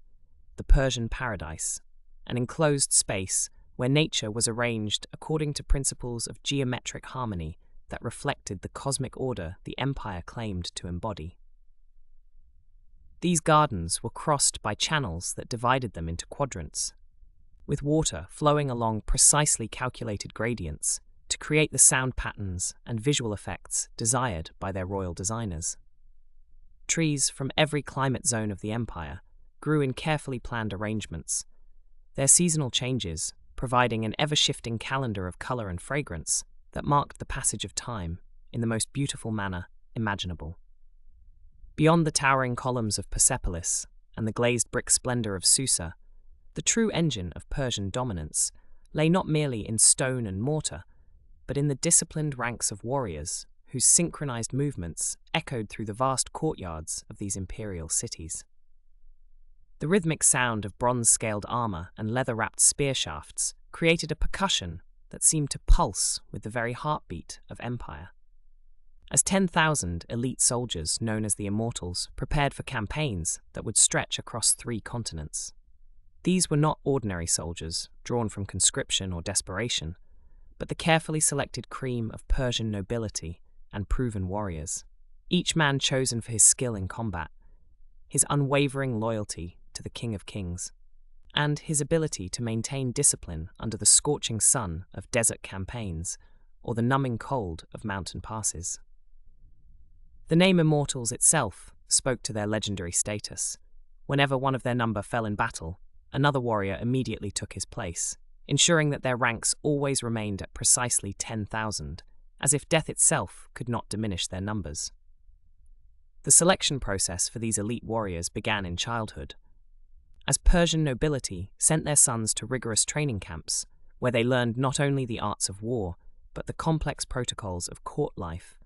the Persian paradise, an enclosed space where nature was arranged according to principles of geometric harmony that reflected the cosmic order the empire claimed to embody. These gardens were crossed by channels that divided them into quadrants, with water flowing along precisely calculated gradients to create the sound patterns and visual effects desired by their royal designers. Trees from every climate zone of the empire grew in carefully planned arrangements, their seasonal changes providing an ever-shifting calendar of color and fragrance that marked the passage of time in the most beautiful manner imaginable. Beyond the towering columns of Persepolis and the glazed brick splendor of Susa, the true engine of Persian dominance lay not merely in stone and mortar, but in the disciplined ranks of warriors whose synchronized movements echoed through the vast courtyards of these imperial cities. The rhythmic sound of bronze-scaled armor and leather-wrapped spear shafts created a percussion that seemed to pulse with the very heartbeat of empire. As 10,000 elite soldiers known as the Immortals prepared for campaigns that would stretch across 3 continents. These were not ordinary soldiers drawn from conscription or desperation, but the carefully selected cream of Persian nobility and proven warriors. each man chosen for his skill in combat, his unwavering loyalty to the King of Kings, and his ability to maintain discipline under the scorching sun of desert campaigns or the numbing cold of mountain passes. The name Immortals itself spoke to their legendary status. Whenever one of their number fell in battle, another warrior immediately took his place, ensuring that their ranks always remained at precisely 10,000, as if death itself could not diminish their numbers. The selection process for these elite warriors began in childhood, as Persian nobility sent their sons to rigorous training camps, where they learned not only the arts of war, but the complex protocols of court life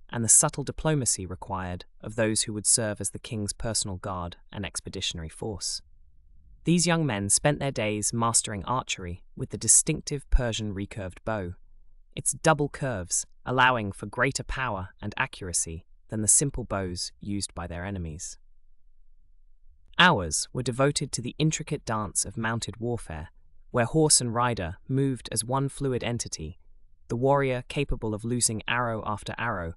and the subtle diplomacy required of those who would serve as the king's personal guard and expeditionary force. These young men spent their days mastering archery with the distinctive Persian recurved bow, its double curves allowing for greater power and accuracy than the simple bows used by their enemies. Hours were devoted to the intricate dance of mounted warfare, where horse and rider moved as one fluid entity, the warrior capable of loosing arrow after arrow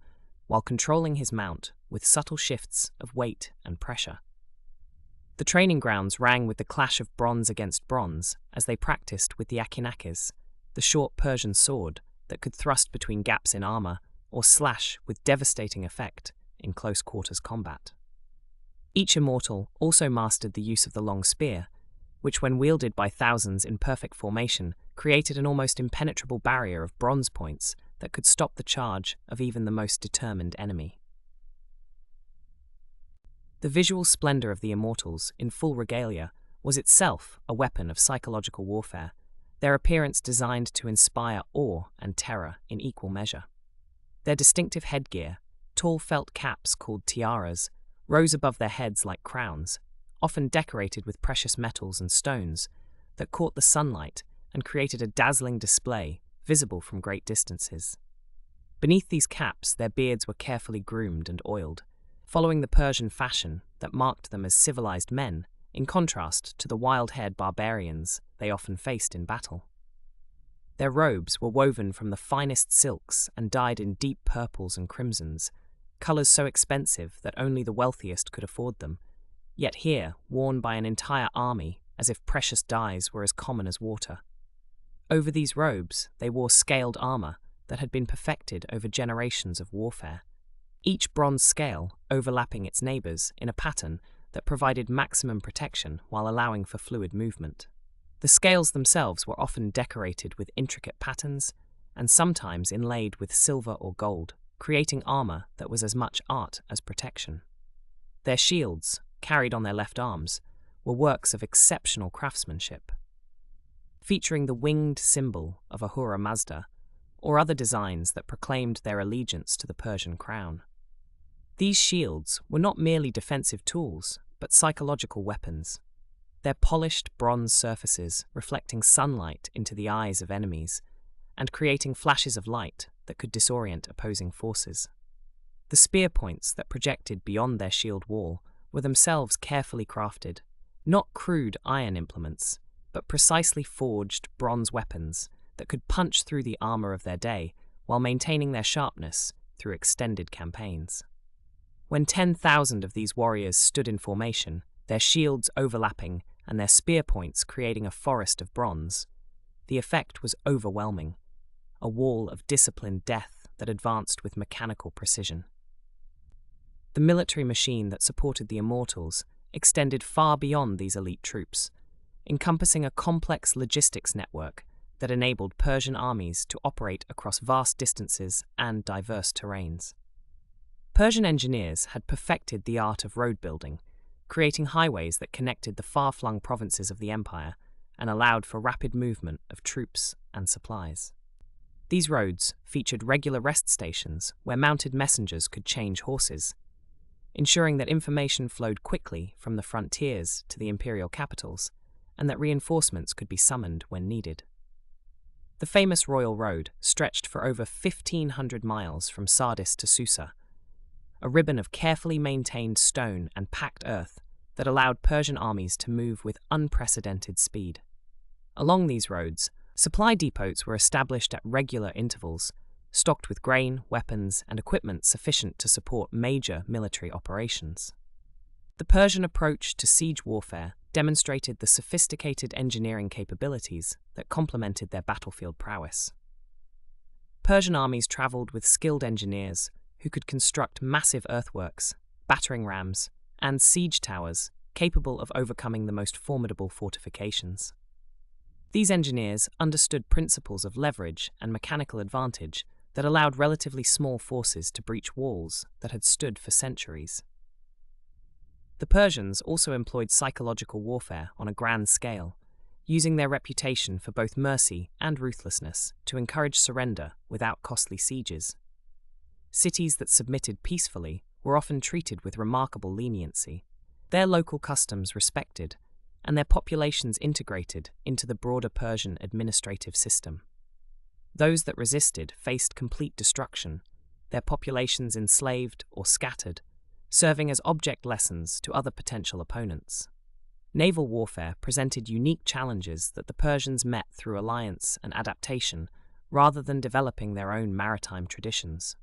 while controlling his mount with subtle shifts of weight and pressure. The training grounds rang with the clash of bronze against bronze as they practiced with the Achaemenid, the short Persian sword that could thrust between gaps in armor or slash with devastating effect in close quarters combat. Each immortal also mastered the use of the long spear, which when wielded by thousands in perfect formation created an almost impenetrable barrier of bronze points that could stop the charge of even the most determined enemy. The visual splendor of the immortals in full regalia was itself a weapon of psychological warfare, their appearance designed to inspire awe and terror in equal measure. Their distinctive headgear, tall felt caps called tiaras, rose above their heads like crowns, often decorated with precious metals and stones that caught the sunlight and created a dazzling display visible from great distances. Beneath these caps, their beards were carefully groomed and oiled, following the Persian fashion that marked them as civilized men, in contrast to the wild-haired barbarians they often faced in battle. Their robes were woven from the finest silks and dyed in deep purples and crimsons, colors so expensive that only the wealthiest could afford them, yet here worn by an entire army as if precious dyes were as common as water. Over these robes, they wore scaled armor that had been perfected over generations of warfare, each bronze scale overlapping its neighbors in a pattern that provided maximum protection while allowing for fluid movement. The scales themselves were often decorated with intricate patterns and sometimes inlaid with silver or gold, creating armor that was as much art as protection. Their shields, carried on their left arms, were works of exceptional craftsmanship, featuring the winged symbol of Ahura Mazda or other designs that proclaimed their allegiance to the Persian crown. These shields were not merely defensive tools, but psychological weapons, their polished bronze surfaces reflecting sunlight into the eyes of enemies and creating flashes of light that could disorient opposing forces. The spear points that projected beyond their shield wall were themselves carefully crafted, not crude iron implements, but precisely forged bronze weapons that could punch through the armor of their day while maintaining their sharpness through extended campaigns. When 10,000 of these warriors stood in formation, their shields overlapping and their spear points creating a forest of bronze, the effect was overwhelming, a wall of disciplined death that advanced with mechanical precision. The military machine that supported the Immortals extended far beyond these elite troops, encompassing a complex logistics network that enabled Persian armies to operate across vast distances and diverse terrains. Persian engineers had perfected the art of road building, creating highways that connected the far-flung provinces of the empire and allowed for rapid movement of troops and supplies. These roads featured regular rest stations where mounted messengers could change horses, ensuring that information flowed quickly from the frontiers to the imperial capitals and that reinforcements could be summoned when needed. The famous Royal Road stretched for over 1,500 miles from Sardis to Susa, a ribbon of carefully maintained stone and packed earth that allowed Persian armies to move with unprecedented speed. Along these roads, supply depots were established at regular intervals, stocked with grain, weapons, and equipment sufficient to support major military operations. The Persian approach to siege warfare demonstrated the sophisticated engineering capabilities that complemented their battlefield prowess. Persian armies traveled with skilled engineers who could construct massive earthworks, battering rams, and siege towers capable of overcoming the most formidable fortifications. These engineers understood principles of leverage and mechanical advantage that allowed relatively small forces to breach walls that had stood for centuries. The Persians also employed psychological warfare on a grand scale, using their reputation for both mercy and ruthlessness to encourage surrender without costly sieges. Cities that submitted peacefully were often treated with remarkable leniency, their local customs respected, and their populations integrated into the broader Persian administrative system. Those that resisted faced complete destruction, their populations enslaved or scattered, serving as object lessons to other potential opponents. Naval warfare presented unique challenges that the Persians met through alliance and adaptation rather than developing their own maritime traditions.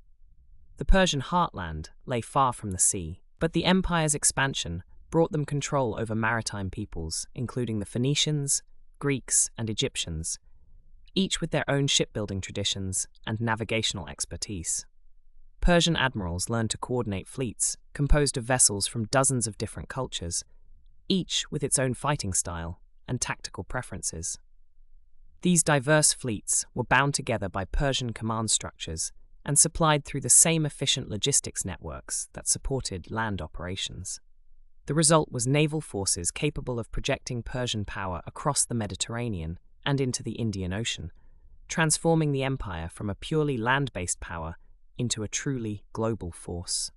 The Persian heartland lay far from the sea, but the empire's expansion brought them control over maritime peoples, including the Phoenicians, Greeks, and Egyptians, each with their own shipbuilding traditions and navigational expertise. Persian admirals learned to coordinate fleets composed of vessels from dozens of different cultures, each with its own fighting style and tactical preferences. These diverse fleets were bound together by Persian command structures and supplied through the same efficient logistics networks that supported land operations. The result was naval forces capable of projecting Persian power across the Mediterranean and into the Indian Ocean, transforming the empire from a purely land-based power into a truly global force.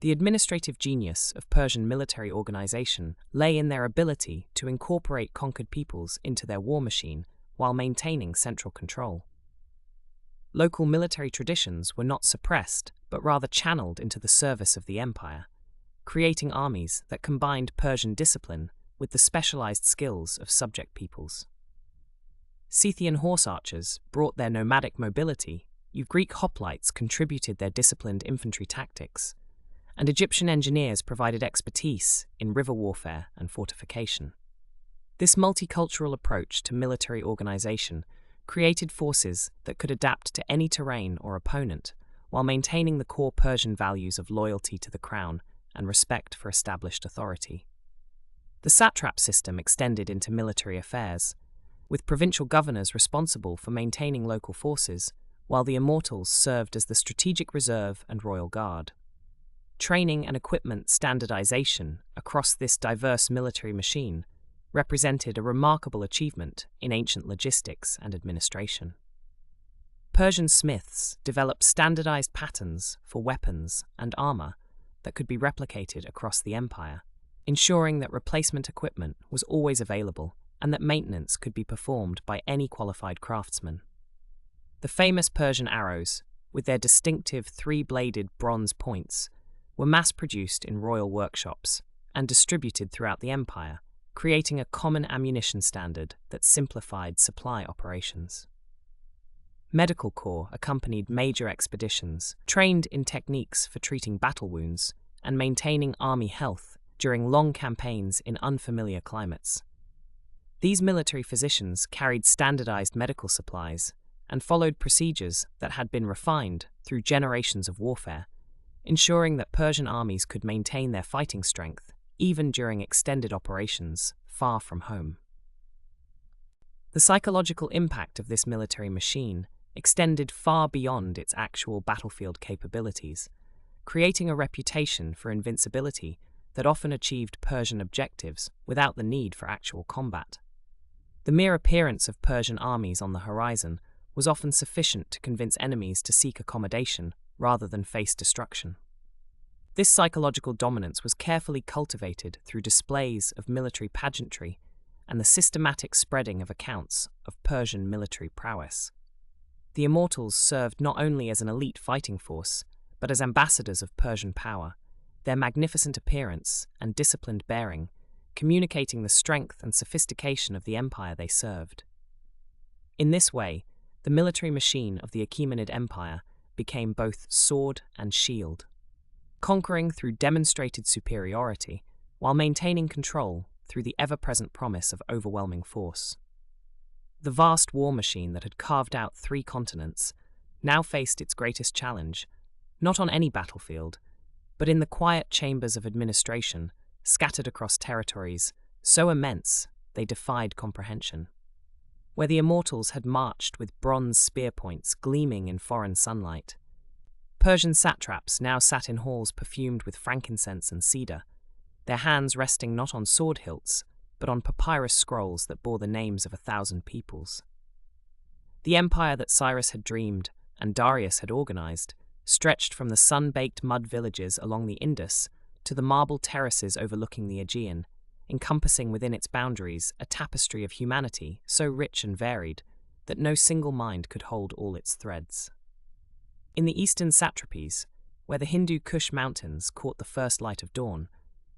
The administrative genius of Persian military organization lay in their ability to incorporate conquered peoples into their war machine while maintaining central control. Local military traditions were not suppressed, but rather channeled into the service of the empire, creating armies that combined Persian discipline with the specialized skills of subject peoples. Scythian horse archers brought their nomadic mobility, Greek hoplites contributed their disciplined infantry tactics, and Egyptian engineers provided expertise in river warfare and fortification. This multicultural approach to military organization created forces that could adapt to any terrain or opponent, while maintaining the core Persian values of loyalty to the crown and respect for established authority. The satrap system extended into military affairs, with provincial governors responsible for maintaining local forces, while the immortals served as the strategic reserve and royal guard. Training and equipment standardization across this diverse military machine represented a remarkable achievement in ancient logistics and administration. Persian smiths developed standardized patterns for weapons and armor that could be replicated across the empire, ensuring that replacement equipment was always available and that maintenance could be performed by any qualified craftsman. The famous Persian arrows, with their distinctive three-bladed bronze points, were mass-produced in royal workshops and distributed throughout the empire, creating a common ammunition standard that simplified supply operations. Medical corps accompanied major expeditions, trained in techniques for treating battle wounds and maintaining army health during long campaigns in unfamiliar climates. These military physicians carried standardized medical supplies and followed procedures that had been refined through generations of warfare, ensuring that Persian armies could maintain their fighting strength even during extended operations far from home. The psychological impact of this military machine extended far beyond its actual battlefield capabilities, creating a reputation for invincibility that often achieved Persian objectives without the need for actual combat. The mere appearance of Persian armies on the horizon was often sufficient to convince enemies to seek accommodation rather than face destruction. This psychological dominance was carefully cultivated through displays of military pageantry and the systematic spreading of accounts of Persian military prowess. The immortals served not only as an elite fighting force, but as ambassadors of Persian power, their magnificent appearance and disciplined bearing communicating the strength and sophistication of the empire they served. In this way, the military machine of the Achaemenid Empire became both sword and shield, conquering through demonstrated superiority while maintaining control through the ever-present promise of overwhelming force. The vast war machine that had carved out 3 continents now faced its greatest challenge, not on any battlefield, but in the quiet chambers of administration scattered across territories so immense they defied comprehension. Where the immortals had marched with bronze spear points gleaming in foreign sunlight, Persian satraps now sat in halls perfumed with frankincense and cedar, their hands resting not on sword hilts, but on papyrus scrolls that bore the names of 1,000 peoples. The empire that Cyrus had dreamed and Darius had organized stretched from the sun-baked mud villages along the Indus to the marble terraces overlooking the Aegean, encompassing within its boundaries a tapestry of humanity so rich and varied that no single mind could hold all its threads. In the eastern satrapies, where the Hindu Kush mountains caught the first light of dawn,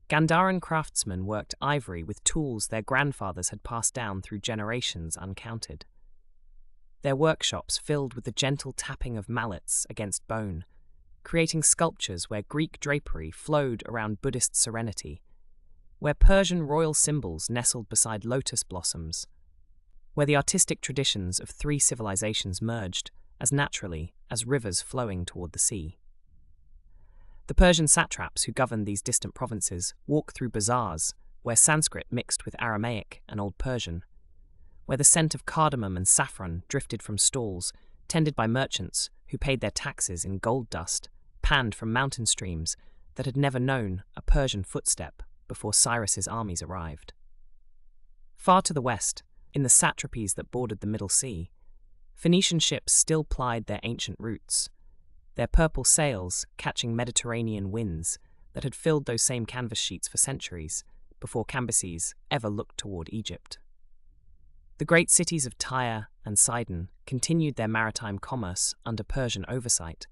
Gandharan craftsmen worked ivory with tools their grandfathers had passed down through generations uncounted. Their workshops filled with the gentle tapping of mallets against bone, creating sculptures where Greek drapery flowed around Buddhist serenity, where Persian royal symbols nestled beside lotus blossoms, where the artistic traditions of 3 civilizations merged as naturally as rivers flowing toward the sea. The Persian satraps who governed these distant provinces walked through bazaars where Sanskrit mixed with Aramaic and Old Persian, where the scent of cardamom and saffron drifted from stalls tended by merchants who paid their taxes in gold dust panned from mountain streams that had never known a Persian footstep before Cyrus's armies arrived. Far to the west, in the satrapies that bordered the Middle Sea, Phoenician ships still plied their ancient routes, their purple sails catching Mediterranean winds that had filled those same canvas sheets for centuries before Cambyses ever looked toward Egypt. The great cities of Tyre and Sidon continued their maritime commerce under Persian oversight,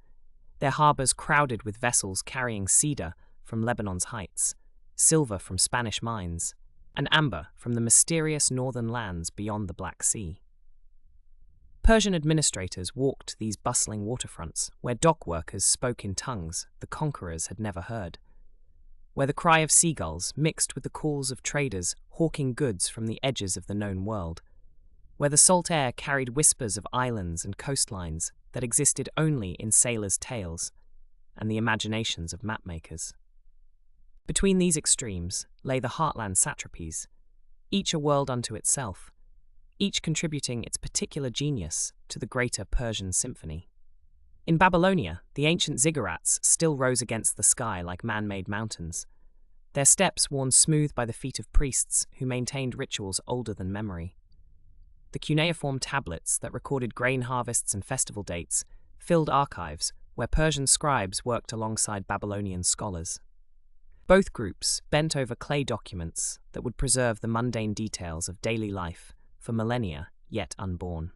their harbours crowded with vessels carrying cedar from Lebanon's heights, silver from Spanish mines, and amber from the mysterious northern lands beyond the Black Sea. Persian administrators walked these bustling waterfronts where dock workers spoke in tongues the conquerors had never heard, where the cry of seagulls mixed with the calls of traders hawking goods from the edges of the known world, where the salt air carried whispers of islands and coastlines that existed only in sailors' tales and the imaginations of mapmakers. Between these extremes lay the heartland satrapies, each a world unto itself, each contributing its particular genius to the greater Persian symphony. In Babylonia, the ancient ziggurats still rose against the sky like man-made mountains, their steps worn smooth by the feet of priests who maintained rituals older than memory. The cuneiform tablets that recorded grain harvests and festival dates filled archives where Persian scribes worked alongside Babylonian scholars. Both groups bent over clay documents that would preserve the mundane details of daily life for millennia yet unborn.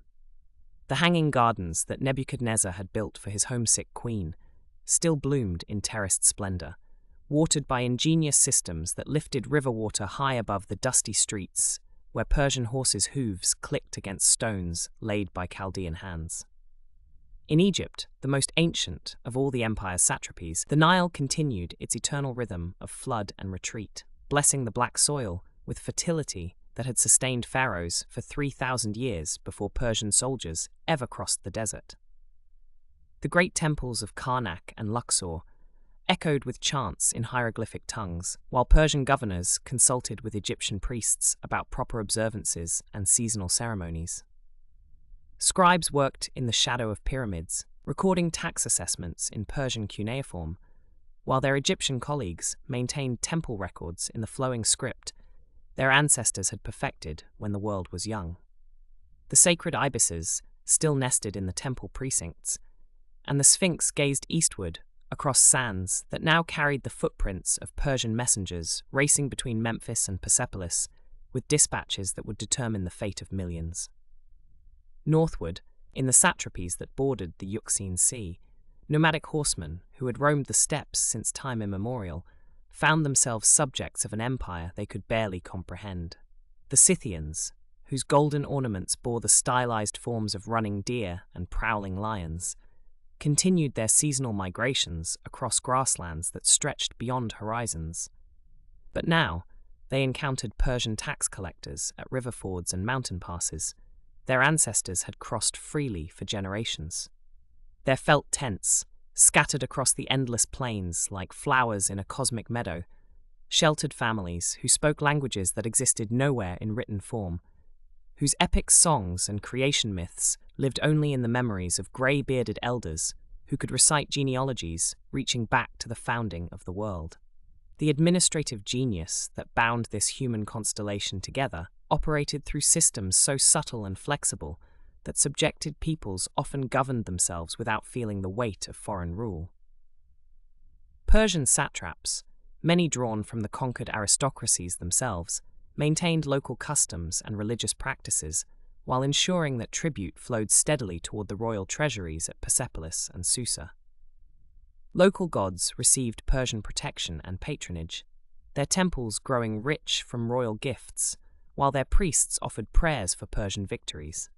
The hanging gardens that Nebuchadnezzar had built for his homesick queen still bloomed in terraced splendor, watered by ingenious systems that lifted river water high above the dusty streets where Persian horses' hooves clicked against stones laid by Chaldean hands. In Egypt, the most ancient of all the empire's satrapies, the Nile continued its eternal rhythm of flood and retreat, blessing the black soil with fertility that had sustained pharaohs for 3,000 years before Persian soldiers ever crossed the desert. The great temples of Karnak and Luxor echoed with chants in hieroglyphic tongues, while Persian governors consulted with Egyptian priests about proper observances and seasonal ceremonies. Scribes worked in the shadow of pyramids, recording tax assessments in Persian cuneiform, while their Egyptian colleagues maintained temple records in the flowing script their ancestors had perfected when the world was young. The sacred ibises still nested in the temple precincts, and the Sphinx gazed eastward across sands that now carried the footprints of Persian messengers racing between Memphis and Persepolis with dispatches that would determine the fate of millions. Northward, in the satrapies that bordered the Euxine Sea, nomadic horsemen who had roamed the steppes since time immemorial found themselves subjects of an empire they could barely comprehend. The Scythians, whose golden ornaments bore the stylized forms of running deer and prowling lions, continued their seasonal migrations across grasslands that stretched beyond horizons. But now, they encountered Persian tax collectors at river fords and mountain passes. Their ancestors had crossed freely for generations. Their felt tents, scattered across the endless plains like flowers in a cosmic meadow, sheltered families who spoke languages that existed nowhere in written form, whose epic songs and creation myths lived only in the memories of grey-bearded elders who could recite genealogies reaching back to the founding of the world. The administrative genius that bound this human constellation together operated through systems so subtle and flexible that subjected peoples often governed themselves without feeling the weight of foreign rule. Persian satraps, many drawn from the conquered aristocracies themselves, maintained local customs and religious practices while ensuring that tribute flowed steadily toward the royal treasuries at Persepolis and Susa. Local gods received Persian protection and patronage, their temples growing rich from royal gifts, while their priests offered prayers for Persian victories.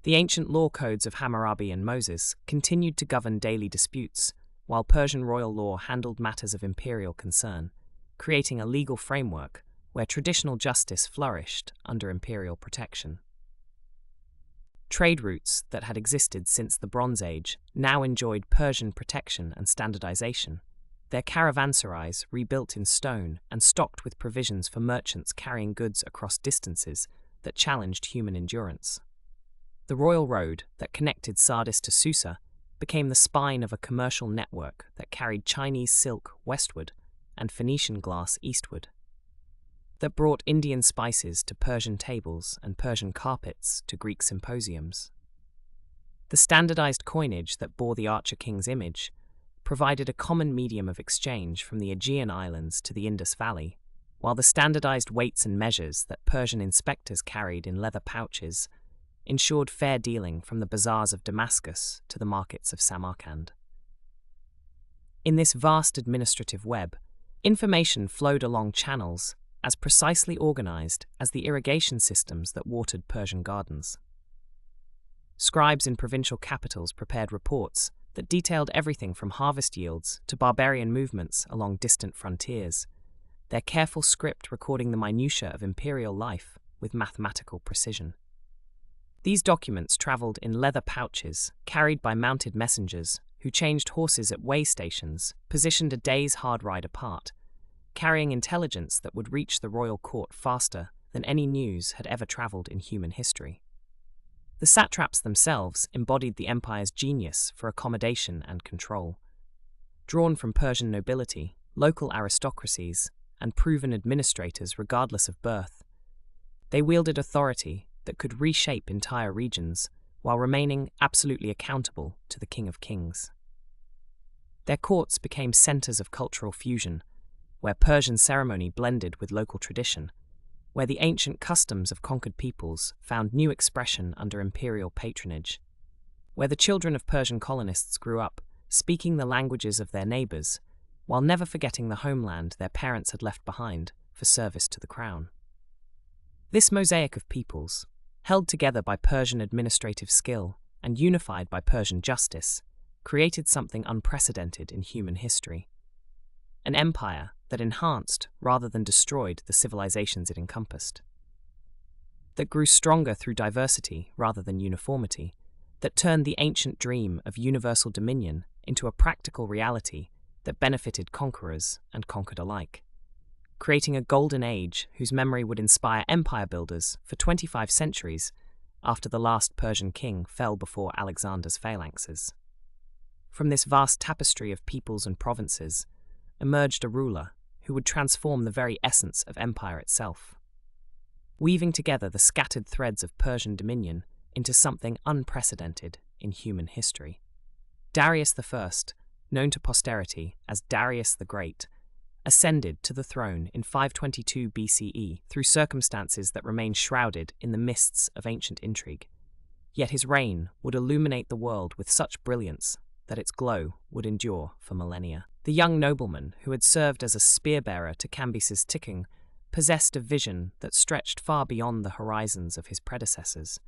The ancient law codes of Hammurabi and Moses continued to govern daily disputes, while Persian royal law handled matters of imperial concern, creating a legal framework where traditional justice flourished under imperial protection. Trade routes that had existed since the Bronze Age now enjoyed Persian protection and standardization, their caravanserais rebuilt in stone and stocked with provisions for merchants carrying goods across distances that challenged human endurance. The royal road that connected Sardis to Susa became the spine of a commercial network that carried Chinese silk westward and Phoenician glass eastward, that brought Indian spices to Persian tables and Persian carpets to Greek symposiums. The standardized coinage that bore the Archer King's image provided a common medium of exchange from the Aegean Islands to the Indus Valley, while the standardized weights and measures that Persian inspectors carried in leather pouches ensured fair dealing from the bazaars of Damascus to the markets of Samarkand. In this vast administrative web, information flowed along channels as precisely organized as the irrigation systems that watered Persian gardens. Scribes in provincial capitals prepared reports that detailed everything from harvest yields to barbarian movements along distant frontiers, their careful script recording the minutiae of imperial life with mathematical precision. These documents traveled in leather pouches, carried by mounted messengers who changed horses at way stations, positioned a day's hard ride apart, carrying intelligence that would reach the royal court faster than any news had ever traveled in human history. The satraps themselves embodied the empire's genius for accommodation and control. Drawn from Persian nobility, local aristocracies, and proven administrators regardless of birth, they wielded authority that could reshape entire regions while remaining absolutely accountable to the King of Kings. Their courts became centers of cultural fusion, where Persian ceremony blended with local tradition, where the ancient customs of conquered peoples found new expression under imperial patronage, where the children of Persian colonists grew up speaking the languages of their neighbors, while never forgetting the homeland their parents had left behind for service to the crown. This mosaic of peoples, held together by Persian administrative skill and unified by Persian justice, created something unprecedented in human history. An empire that enhanced rather than destroyed the civilizations it encompassed, that grew stronger through diversity rather than uniformity, that turned the ancient dream of universal dominion into a practical reality that benefited conquerors and conquered alike, creating a golden age whose memory would inspire empire builders for 25 centuries after the last Persian king fell before Alexander's phalanxes. From this vast tapestry of peoples and provinces emerged a ruler who would transform the very essence of empire itself, weaving together the scattered threads of Persian dominion into something unprecedented in human history. Darius I, known to posterity as Darius the Great, ascended to the throne in 522 BCE through circumstances that remain shrouded in the mists of ancient intrigue. Yet his reign would illuminate the world with such brilliance that its glow would endure for millennia. The young nobleman who had served as a spear-bearer to Cambyses' Tikkun possessed a vision that stretched far beyond the horizons of his predecessors,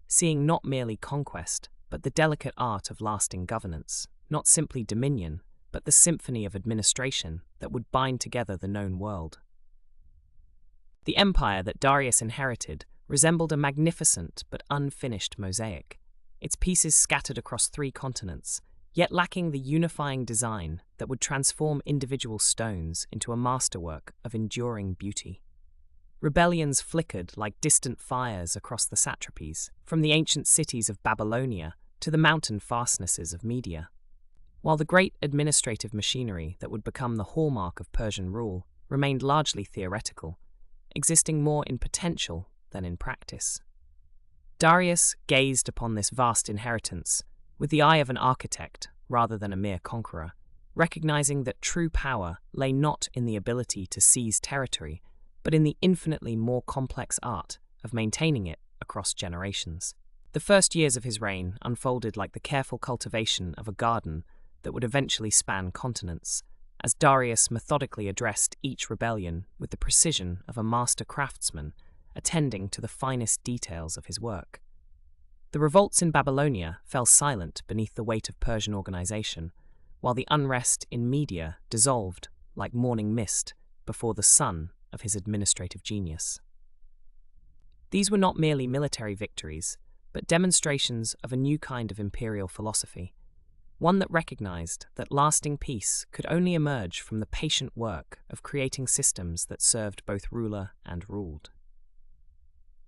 seeing not merely conquest, but the delicate art of lasting governance, not simply dominion, but the symphony of administration that would bind together the known world. The empire that Darius inherited resembled a magnificent but unfinished mosaic, its pieces scattered across 3 continents, yet lacking the unifying design that would transform individual stones into a masterwork of enduring beauty. Rebellions flickered like distant fires across the satrapies, from the ancient cities of Babylonia to the mountain fastnesses of Media. While the great administrative machinery that would become the hallmark of Persian rule remained largely theoretical, existing more in potential than in practice. Darius gazed upon this vast inheritance with the eye of an architect rather than a mere conqueror, recognizing that true power lay not in the ability to seize territory, but in the infinitely more complex art of maintaining it across generations. The first years of his reign unfolded like the careful cultivation of a garden that would eventually span continents, as Darius methodically addressed each rebellion with the precision of a master craftsman, attending to the finest details of his work. The revolts in Babylonia fell silent beneath the weight of Persian organization, while the unrest in Media dissolved like morning mist before the sun of his administrative genius. These were not merely military victories, but demonstrations of a new kind of imperial philosophy, one that recognized that lasting peace could only emerge from the patient work of creating systems that served both ruler and ruled.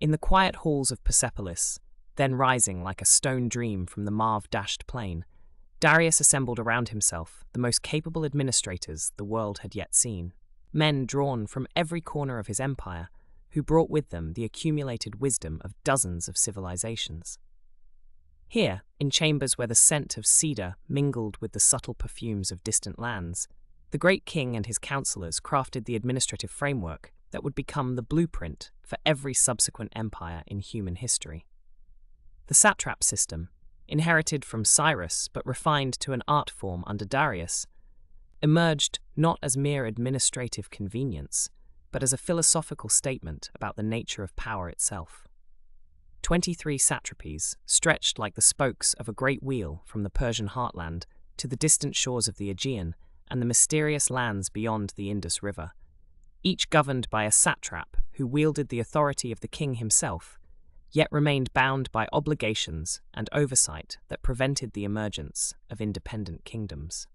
In the quiet halls of Persepolis, then rising like a stone dream from the Marv-dashed plain, Darius assembled around himself the most capable administrators the world had yet seen, men drawn from every corner of his empire, who brought with them the accumulated wisdom of dozens of civilizations. Here, in chambers where the scent of cedar mingled with the subtle perfumes of distant lands, the great king and his counselors crafted the administrative framework that would become the blueprint for every subsequent empire in human history. The satrap system, inherited from Cyrus but refined to an art form under Darius, emerged not as mere administrative convenience, but as a philosophical statement about the nature of power itself. 23 satrapies stretched like the spokes of a great wheel from the Persian heartland to the distant shores of the Aegean and the mysterious lands beyond the Indus River, each governed by a satrap who wielded the authority of the king himself, yet remained bound by obligations and oversight that prevented the emergence of independent kingdoms.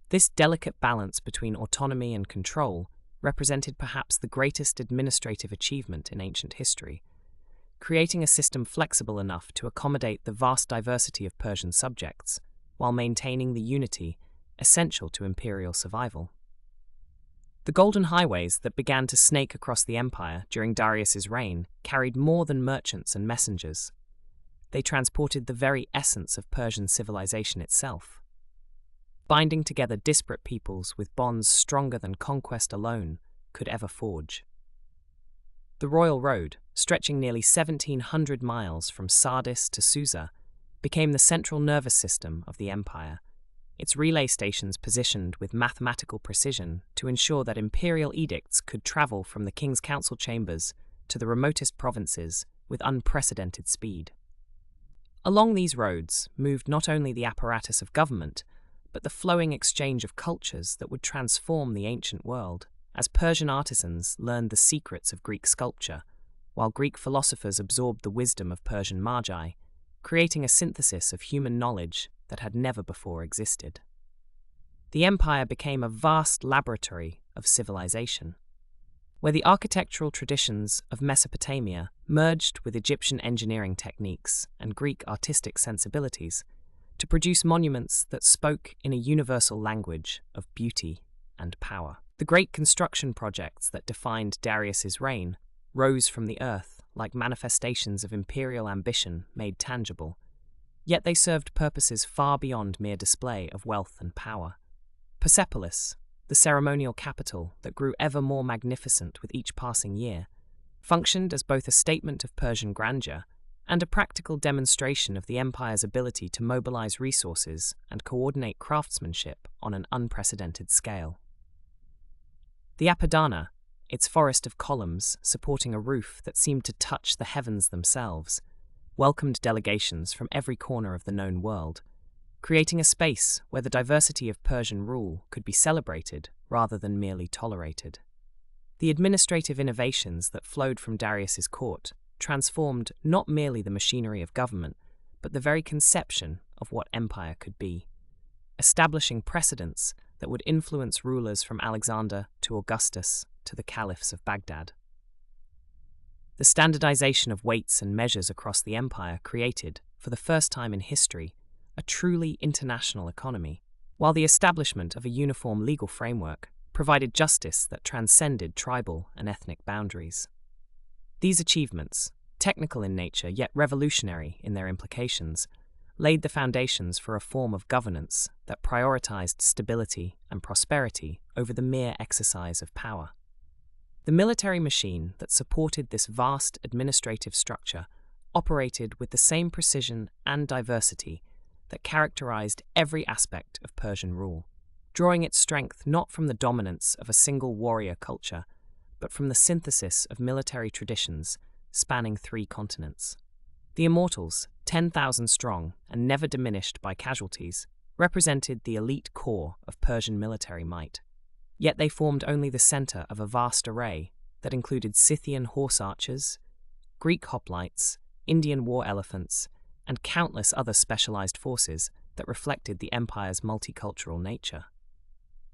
This delicate balance between autonomy and control represented perhaps the greatest administrative achievement in ancient history, creating a system flexible enough to accommodate the vast diversity of Persian subjects, while maintaining the unity essential to imperial survival. The golden highways that began to snake across the empire during Darius's reign carried more than merchants and messengers. They transported the very essence of Persian civilization itself, binding together disparate peoples with bonds stronger than conquest alone could ever forge. The Royal Road, stretching nearly 1,700 miles from Sardis to Susa, became the central nervous system of the empire, its relay stations positioned with mathematical precision to ensure that imperial edicts could travel from the king's council chambers to the remotest provinces with unprecedented speed. Along these roads moved not only the apparatus of government, but the flowing exchange of cultures that would transform the ancient world, as Persian artisans learned the secrets of Greek sculpture, while Greek philosophers absorbed the wisdom of Persian magi, creating a synthesis of human knowledge that had never before existed. The empire became a vast laboratory of civilization, where the architectural traditions of Mesopotamia merged with Egyptian engineering techniques and Greek artistic sensibilities to produce monuments that spoke in a universal language of beauty and power. The great construction projects that defined Darius's reign rose from the earth like manifestations of imperial ambition made tangible, yet they served purposes far beyond mere display of wealth and power. Persepolis, the ceremonial capital that grew ever more magnificent with each passing year, functioned as both a statement of Persian grandeur and a practical demonstration of the empire's ability to mobilize resources and coordinate craftsmanship on an unprecedented scale. The Apadana, its forest of columns supporting a roof that seemed to touch the heavens themselves, welcomed delegations from every corner of the known world, creating a space where the diversity of Persian rule could be celebrated rather than merely tolerated. The administrative innovations that flowed from Darius's court transformed not merely the machinery of government, but the very conception of what empire could be, establishing precedents that would influence rulers from Alexander to Augustus to the caliphs of Baghdad. The standardization of weights and measures across the empire created, for the first time in history, a truly international economy, while the establishment of a uniform legal framework provided justice that transcended tribal and ethnic boundaries. These achievements, technical in nature yet revolutionary in their implications, laid the foundations for a form of governance that prioritized stability and prosperity over the mere exercise of power. The military machine that supported this vast administrative structure operated with the same precision and diversity that characterized every aspect of Persian rule, drawing its strength not from the dominance of a single warrior culture, but from the synthesis of military traditions spanning 3 continents. The Immortals, 10,000 strong and never diminished by casualties, represented the elite core of Persian military might. Yet they formed only the center of a vast array that included Scythian horse archers, Greek hoplites, Indian war elephants, and countless other specialized forces that reflected the empire's multicultural nature.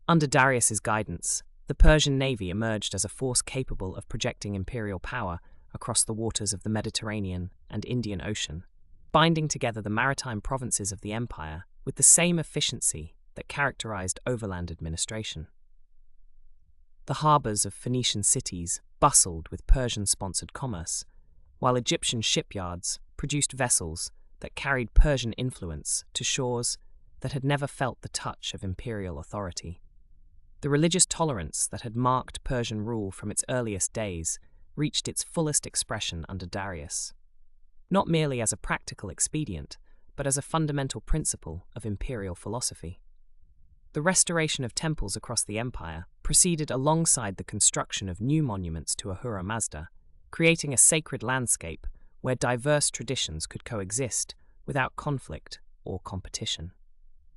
Under Darius's guidance, the Persian navy emerged as a force capable of projecting imperial power across the waters of the Mediterranean and Indian Ocean, binding together the maritime provinces of the empire with the same efficiency that characterized overland administration. The harbors of Phoenician cities bustled with Persian-sponsored commerce, while Egyptian shipyards produced vessels that carried Persian influence to shores that had never felt the touch of imperial authority. The religious tolerance that had marked Persian rule from its earliest days reached its fullest expression under Darius, not merely as a practical expedient, but as a fundamental principle of imperial philosophy. The restoration of temples across the empire proceeded alongside the construction of new monuments to Ahura Mazda, creating a sacred landscape where diverse traditions could coexist without conflict or competition.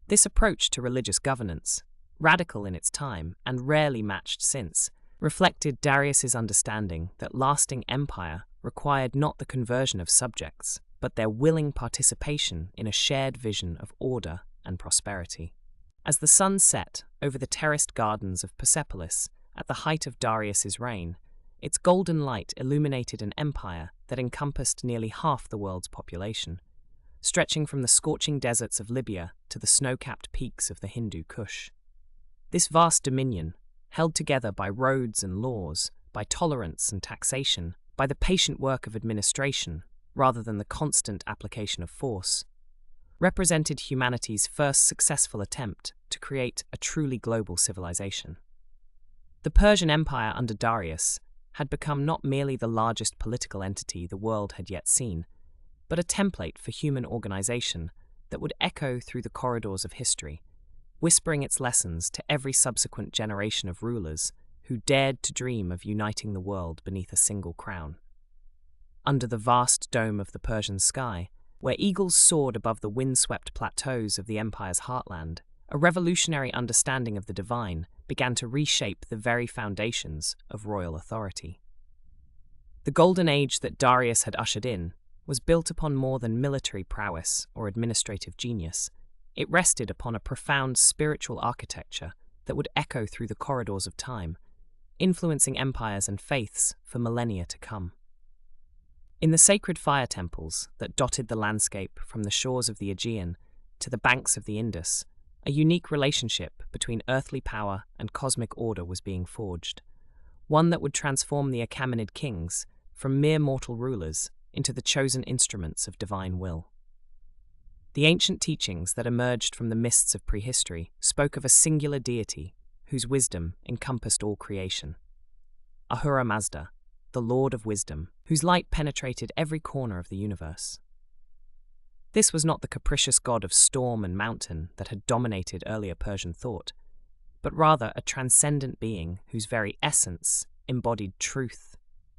This approach to religious governance, radical in its time and rarely matched since, reflected Darius's understanding that lasting empire required not the conversion of subjects, but their willing participation in a shared vision of order and prosperity. As the sun set over the terraced gardens of Persepolis at the height of Darius's reign, its golden light illuminated an empire that encompassed nearly half the world's population, stretching from the scorching deserts of Libya to the snow-capped peaks of the Hindu Kush. This vast dominion, held together by roads and laws, by tolerance and taxation, by the patient work of administration, rather than the constant application of force, represented humanity's first successful attempt to create a truly global civilization. The Persian Empire under Darius had become not merely the largest political entity the world had yet seen, but a template for human organization that would echo through the corridors of history, whispering its lessons to every subsequent generation of rulers who dared to dream of uniting the world beneath a single crown. Under the vast dome of the Persian sky, where eagles soared above the windswept plateaus of the empire's heartland, a revolutionary understanding of the divine began to reshape the very foundations of royal authority. The golden age that Darius had ushered in was built upon more than military prowess or administrative genius. It rested upon a profound spiritual architecture that would echo through the corridors of time, influencing empires and faiths for millennia to come. In the sacred fire temples that dotted the landscape from the shores of the Aegean to the banks of the Indus, a unique relationship between earthly power and cosmic order was being forged, one that would transform the Achaemenid kings from mere mortal rulers into the chosen instruments of divine will. The ancient teachings that emerged from the mists of prehistory spoke of a singular deity whose wisdom encompassed all creation. Ahura Mazda, the Lord of Wisdom, whose light penetrated every corner of the universe. This was not the capricious god of storm and mountain that had dominated earlier Persian thought, but rather a transcendent being whose very essence embodied truth,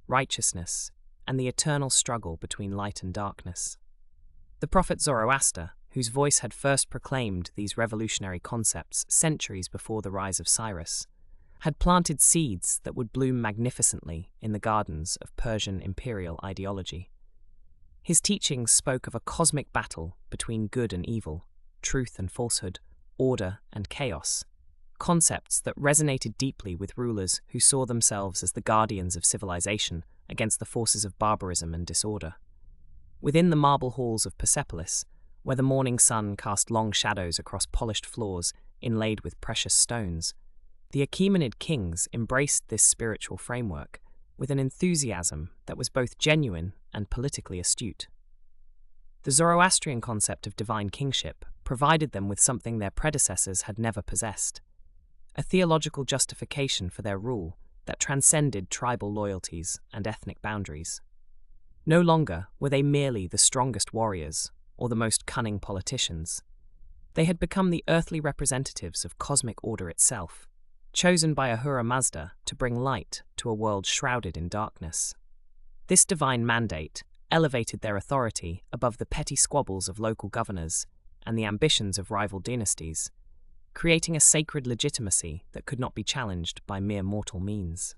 righteousness, and the eternal struggle between light and darkness. The prophet Zoroaster, whose voice had first proclaimed these revolutionary concepts centuries before the rise of Cyrus, had planted seeds that would bloom magnificently in the gardens of Persian imperial ideology. His teachings spoke of a cosmic battle between good and evil, truth and falsehood, order and chaos, concepts that resonated deeply with rulers who saw themselves as the guardians of civilization against the forces of barbarism and disorder. Within the marble halls of Persepolis, where the morning sun cast long shadows across polished floors inlaid with precious stones, the Achaemenid kings embraced this spiritual framework with an enthusiasm that was both genuine and politically astute. The Zoroastrian concept of divine kingship provided them with something their predecessors had never possessed: a theological justification for their rule that transcended tribal loyalties and ethnic boundaries. No longer were they merely the strongest warriors or the most cunning politicians. They had become the earthly representatives of cosmic order itself, chosen by Ahura Mazda to bring light to a world shrouded in darkness. This divine mandate elevated their authority above the petty squabbles of local governors and the ambitions of rival dynasties, creating a sacred legitimacy that could not be challenged by mere mortal means.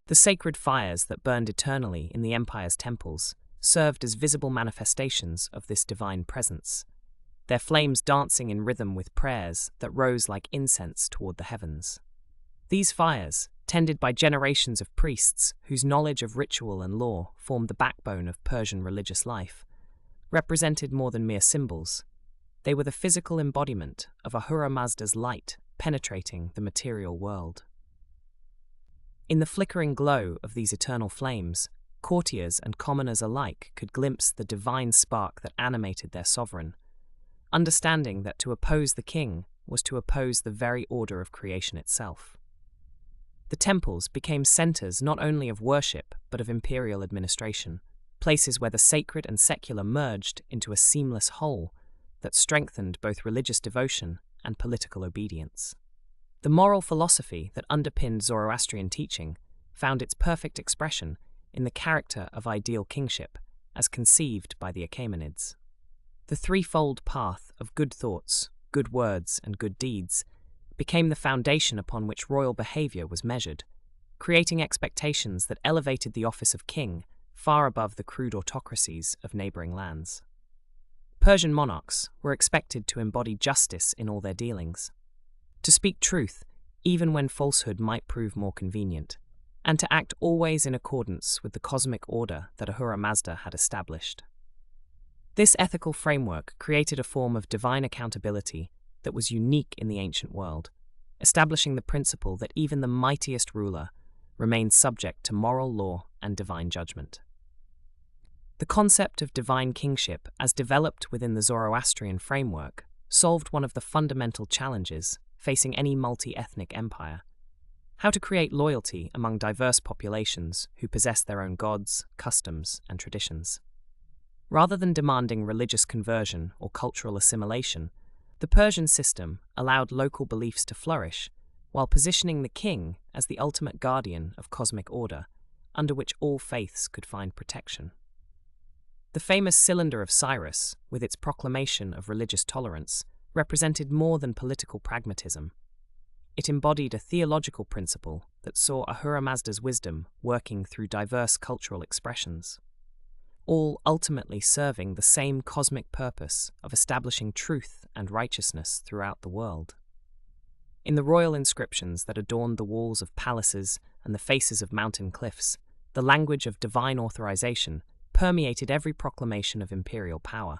The sacred fires that burned eternally in the empire's temples served as visible manifestations of this divine presence, their flames dancing in rhythm with prayers that rose like incense toward the heavens. These fires, tended by generations of priests whose knowledge of ritual and law formed the backbone of Persian religious life, represented more than mere symbols. They were the physical embodiment of Ahura Mazda's light penetrating the material world. In the flickering glow of these eternal flames, courtiers and commoners alike could glimpse the divine spark that animated their sovereign, understanding that to oppose the king was to oppose the very order of creation itself. The temples became centers not only of worship but of imperial administration, places where the sacred and secular merged into a seamless whole that strengthened both religious devotion and political obedience. The moral philosophy that underpinned Zoroastrian teaching found its perfect expression in the character of ideal kingship as conceived by the Achaemenids. The threefold path of good thoughts, good words, and good deeds became the foundation upon which royal behavior was measured, creating expectations that elevated the office of king far above the crude autocracies of neighboring lands. Persian monarchs were expected to embody justice in all their dealings, to speak truth even when falsehood might prove more convenient, and to act always in accordance with the cosmic order that Ahura Mazda had established. This ethical framework created a form of divine accountability that was unique in the ancient world, establishing the principle that even the mightiest ruler remained subject to moral law and divine judgment. The concept of divine kingship, as developed within the Zoroastrian framework, solved one of the fundamental challenges facing any multi-ethnic empire: how to create loyalty among diverse populations who possess their own gods, customs, and traditions. Rather than demanding religious conversion or cultural assimilation, the Persian system allowed local beliefs to flourish, while positioning the king as the ultimate guardian of cosmic order, under which all faiths could find protection. The famous Cylinder of Cyrus, with its proclamation of religious tolerance, represented more than political pragmatism. It embodied a theological principle that saw Ahura Mazda's wisdom working through diverse cultural expressions, all ultimately serving the same cosmic purpose of establishing truth and righteousness throughout the world. In the royal inscriptions that adorned the walls of palaces and the faces of mountain cliffs, the language of divine authorization permeated every proclamation of imperial power.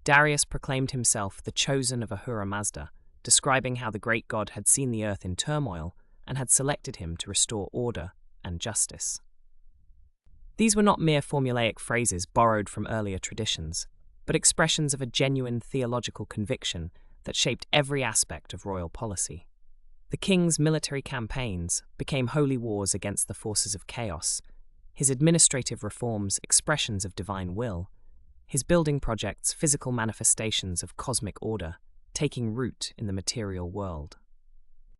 Darius proclaimed himself the chosen of Ahura Mazda, describing how the great god had seen the earth in turmoil and had selected him to restore order and justice. These were not mere formulaic phrases borrowed from earlier traditions, but expressions of a genuine theological conviction that shaped every aspect of royal policy. The king's military campaigns became holy wars against the forces of chaos, his administrative reforms expressions of divine will, his building projects physical manifestations of cosmic order, taking root in the material world.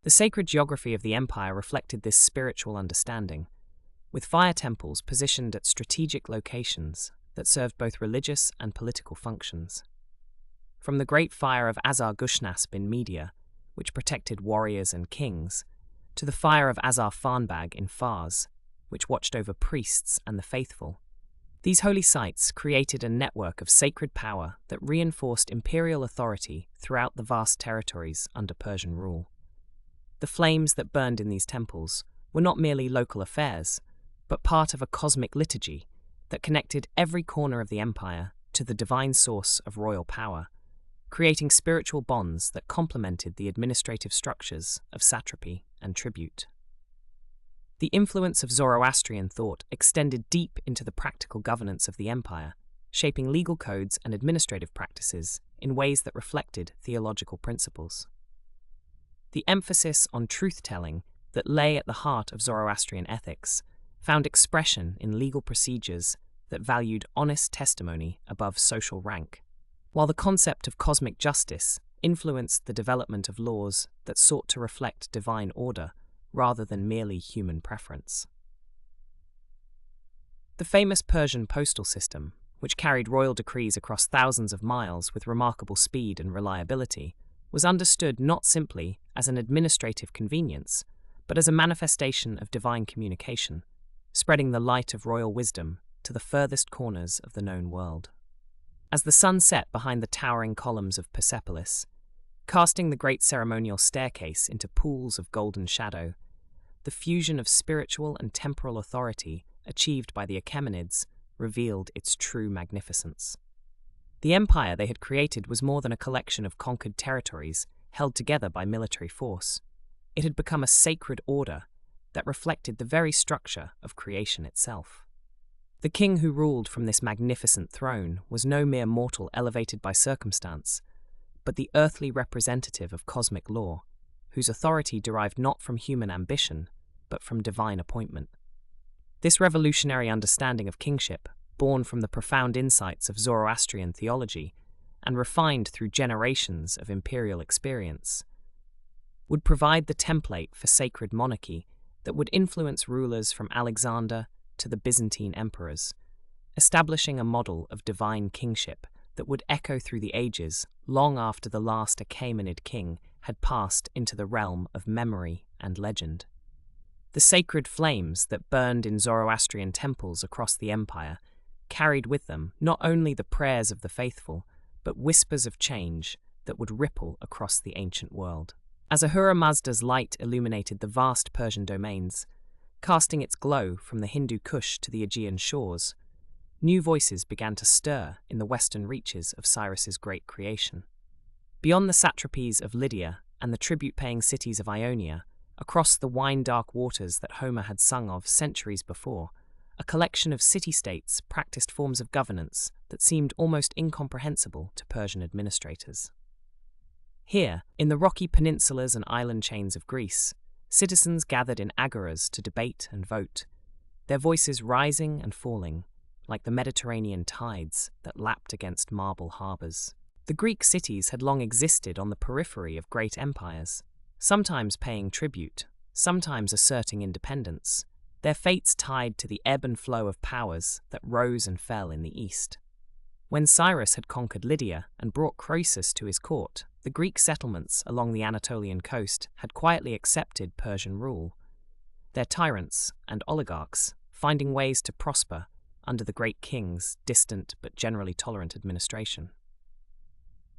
The sacred geography of the empire reflected this spiritual understanding, with fire temples positioned at strategic locations that served both religious and political functions. From the Great Fire of Azar-Gushnasp in Media, which protected warriors and kings, to the Fire of Azar-Farnbag in Fars, which watched over priests and the faithful, these holy sites created a network of sacred power that reinforced imperial authority throughout the vast territories under Persian rule. The flames that burned in these temples were not merely local affairs, but part of a cosmic liturgy that connected every corner of the empire to the divine source of royal power, creating spiritual bonds that complemented the administrative structures of satrapy and tribute. The influence of Zoroastrian thought extended deep into the practical governance of the empire, shaping legal codes and administrative practices in ways that reflected theological principles. The emphasis on truth-telling that lay at the heart of Zoroastrian ethics found expression in legal procedures that valued honest testimony above social rank, while the concept of cosmic justice influenced the development of laws that sought to reflect divine order rather than merely human preference. The famous Persian postal system, which carried royal decrees across thousands of miles with remarkable speed and reliability, was understood not simply as an administrative convenience, but as a manifestation of divine communication, spreading the light of royal wisdom to the furthest corners of the known world. As the sun set behind the towering columns of Persepolis, casting the great ceremonial staircase into pools of golden shadow, the fusion of spiritual and temporal authority achieved by the Achaemenids revealed its true magnificence. The empire they had created was more than a collection of conquered territories held together by military force. It had become a sacred order that reflected the very structure of creation itself. The king who ruled from this magnificent throne was no mere mortal elevated by circumstance, but the earthly representative of cosmic law, whose authority derived not from human ambition, but from divine appointment. This revolutionary understanding of kingship, born from the profound insights of Zoroastrian theology and refined through generations of imperial experience, would provide the template for sacred monarchy that would influence rulers from Alexander to the Byzantine emperors, establishing a model of divine kingship that would echo through the ages long after the last Achaemenid king had passed into the realm of memory and legend. The sacred flames that burned in Zoroastrian temples across the empire carried with them not only the prayers of the faithful, but whispers of change that would ripple across the ancient world. As Ahura Mazda's light illuminated the vast Persian domains, casting its glow from the Hindu Kush to the Aegean shores, new voices began to stir in the western reaches of Cyrus's great creation. Beyond the satrapies of Lydia and the tribute-paying cities of Ionia, across the wine-dark waters that Homer had sung of centuries before, a collection of city-states practiced forms of governance that seemed almost incomprehensible to Persian administrators. Here, in the rocky peninsulas and island chains of Greece, citizens gathered in agoras to debate and vote, their voices rising and falling, like the Mediterranean tides that lapped against marble harbours. The Greek cities had long existed on the periphery of great empires, sometimes paying tribute, sometimes asserting independence, their fates tied to the ebb and flow of powers that rose and fell in the east. When Cyrus had conquered Lydia and brought Croesus to his court, the Greek settlements along the Anatolian coast had quietly accepted Persian rule, their tyrants and oligarchs finding ways to prosper under the great king's distant but generally tolerant administration.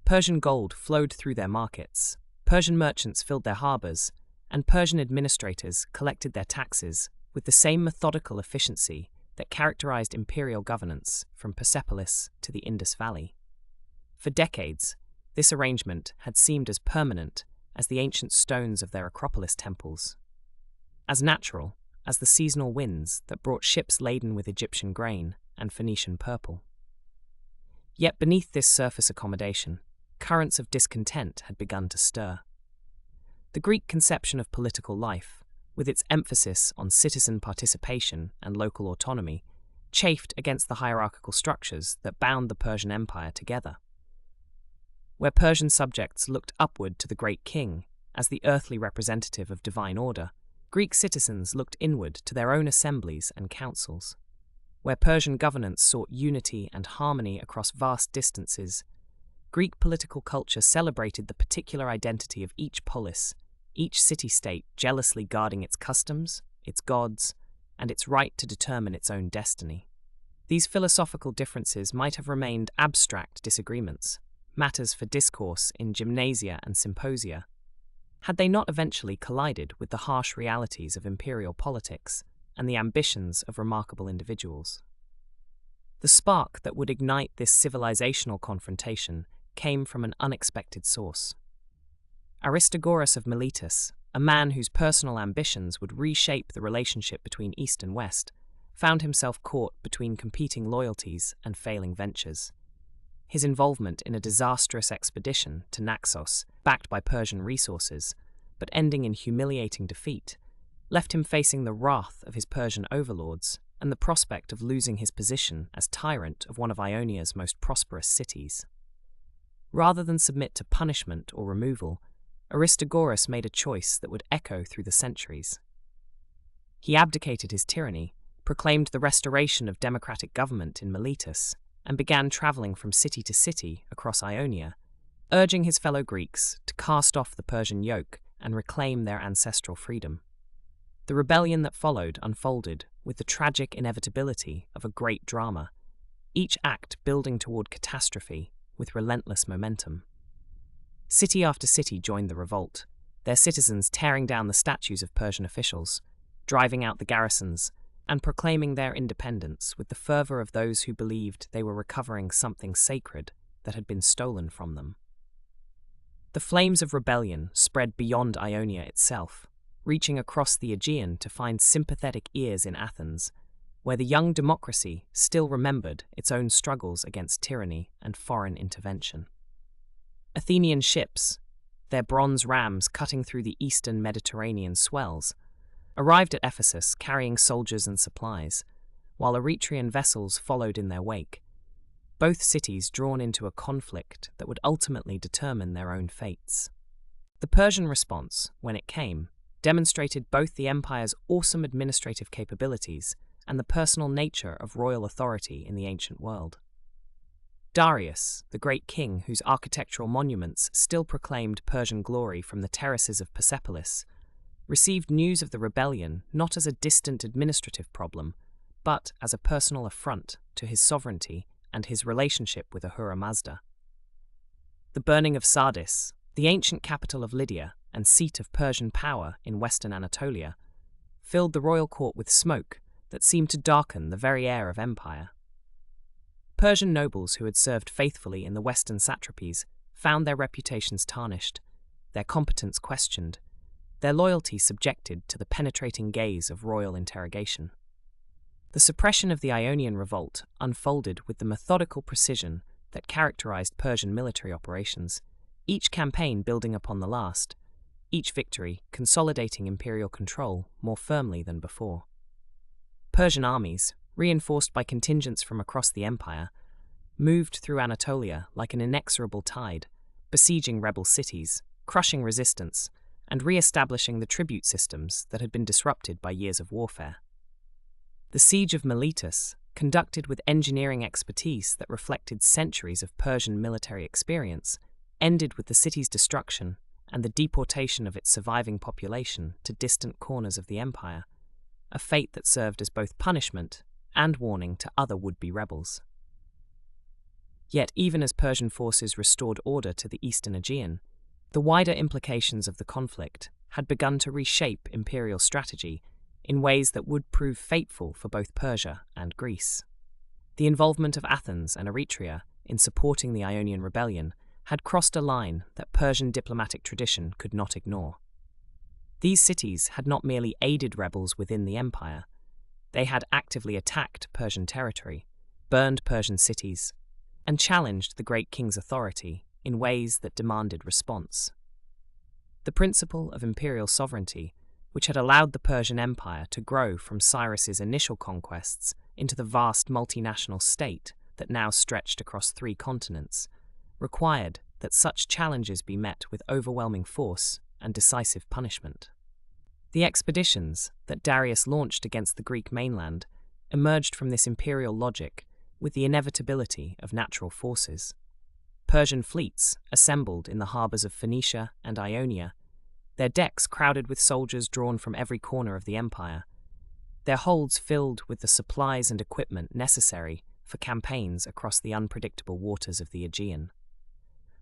Persian gold flowed through their markets, Persian merchants filled their harbours, and Persian administrators collected their taxes with the same methodical efficiency that characterized imperial governance from Persepolis to the Indus Valley. For decades, this arrangement had seemed as permanent as the ancient stones of their Acropolis temples, as natural as the seasonal winds that brought ships laden with Egyptian grain and Phoenician purple. Yet beneath this surface accommodation, currents of discontent had begun to stir. The Greek conception of political life, with its emphasis on citizen participation and local autonomy, chafed against the hierarchical structures that bound the Persian Empire together. Where Persian subjects looked upward to the great king, as the earthly representative of divine order, Greek citizens looked inward to their own assemblies and councils. Where Persian governance sought unity and harmony across vast distances, Greek political culture celebrated the particular identity of each polis, each city-state jealously guarding its customs, its gods, and its right to determine its own destiny. These philosophical differences might have remained abstract disagreements, matters for discourse in gymnasia and symposia, had they not eventually collided with the harsh realities of imperial politics and the ambitions of remarkable individuals. The spark that would ignite this civilizational confrontation came from an unexpected source. Aristagoras of Miletus, a man whose personal ambitions would reshape the relationship between East and West, found himself caught between competing loyalties and failing ventures. His involvement in a disastrous expedition to Naxos, backed by Persian resources, but ending in humiliating defeat, left him facing the wrath of his Persian overlords and the prospect of losing his position as tyrant of one of Ionia's most prosperous cities. Rather than submit to punishment or removal, Aristagoras made a choice that would echo through the centuries. He abdicated his tyranny, proclaimed the restoration of democratic government in Miletus, and began travelling from city to city across Ionia, urging his fellow Greeks to cast off the Persian yoke and reclaim their ancestral freedom. The rebellion that followed unfolded with the tragic inevitability of a great drama, each act building toward catastrophe with relentless momentum. City after city joined the revolt, their citizens tearing down the statues of Persian officials, driving out the garrisons, and proclaiming their independence with the fervour of those who believed they were recovering something sacred that had been stolen from them. The flames of rebellion spread beyond Ionia itself, reaching across the Aegean to find sympathetic ears in Athens, where the young democracy still remembered its own struggles against tyranny and foreign intervention. Athenian ships, their bronze rams cutting through the eastern Mediterranean swells, arrived at Ephesus carrying soldiers and supplies, while Eretrian vessels followed in their wake, both cities drawn into a conflict that would ultimately determine their own fates. The Persian response, when it came, demonstrated both the empire's awesome administrative capabilities and the personal nature of royal authority in the ancient world. Darius, the great king whose architectural monuments still proclaimed Persian glory from the terraces of Persepolis, received news of the rebellion not as a distant administrative problem, but as a personal affront to his sovereignty and his relationship with Ahura Mazda. The burning of Sardis, the ancient capital of Lydia and seat of Persian power in western Anatolia, filled the royal court with smoke that seemed to darken the very air of empire. Persian nobles who had served faithfully in the western satrapies found their reputations tarnished, their competence questioned, their loyalty subjected to the penetrating gaze of royal interrogation. The suppression of the Ionian revolt unfolded with the methodical precision that characterized Persian military operations, each campaign building upon the last, each victory consolidating imperial control more firmly than before. Persian armies, reinforced by contingents from across the empire, moved through Anatolia like an inexorable tide, besieging rebel cities, crushing resistance, and re-establishing the tribute systems that had been disrupted by years of warfare. The siege of Miletus, conducted with engineering expertise that reflected centuries of Persian military experience, ended with the city's destruction and the deportation of its surviving population to distant corners of the empire, a fate that served as both punishment and warning to other would-be rebels. Yet even as Persian forces restored order to the eastern Aegean, the wider implications of the conflict had begun to reshape imperial strategy in ways that would prove fateful for both Persia and Greece. The involvement of Athens and Eretria in supporting the Ionian rebellion had crossed a line that Persian diplomatic tradition could not ignore. These cities had not merely aided rebels within the empire, they had actively attacked Persian territory, burned Persian cities, and challenged the great king's authority in ways that demanded response. The principle of imperial sovereignty, which had allowed the Persian Empire to grow from Cyrus's initial conquests into the vast multinational state that now stretched across 3 continents, required that such challenges be met with overwhelming force and decisive punishment. The expeditions that Darius launched against the Greek mainland emerged from this imperial logic with the inevitability of natural forces. Persian fleets assembled in the harbours of Phoenicia and Ionia, their decks crowded with soldiers drawn from every corner of the empire, their holds filled with the supplies and equipment necessary for campaigns across the unpredictable waters of the Aegean.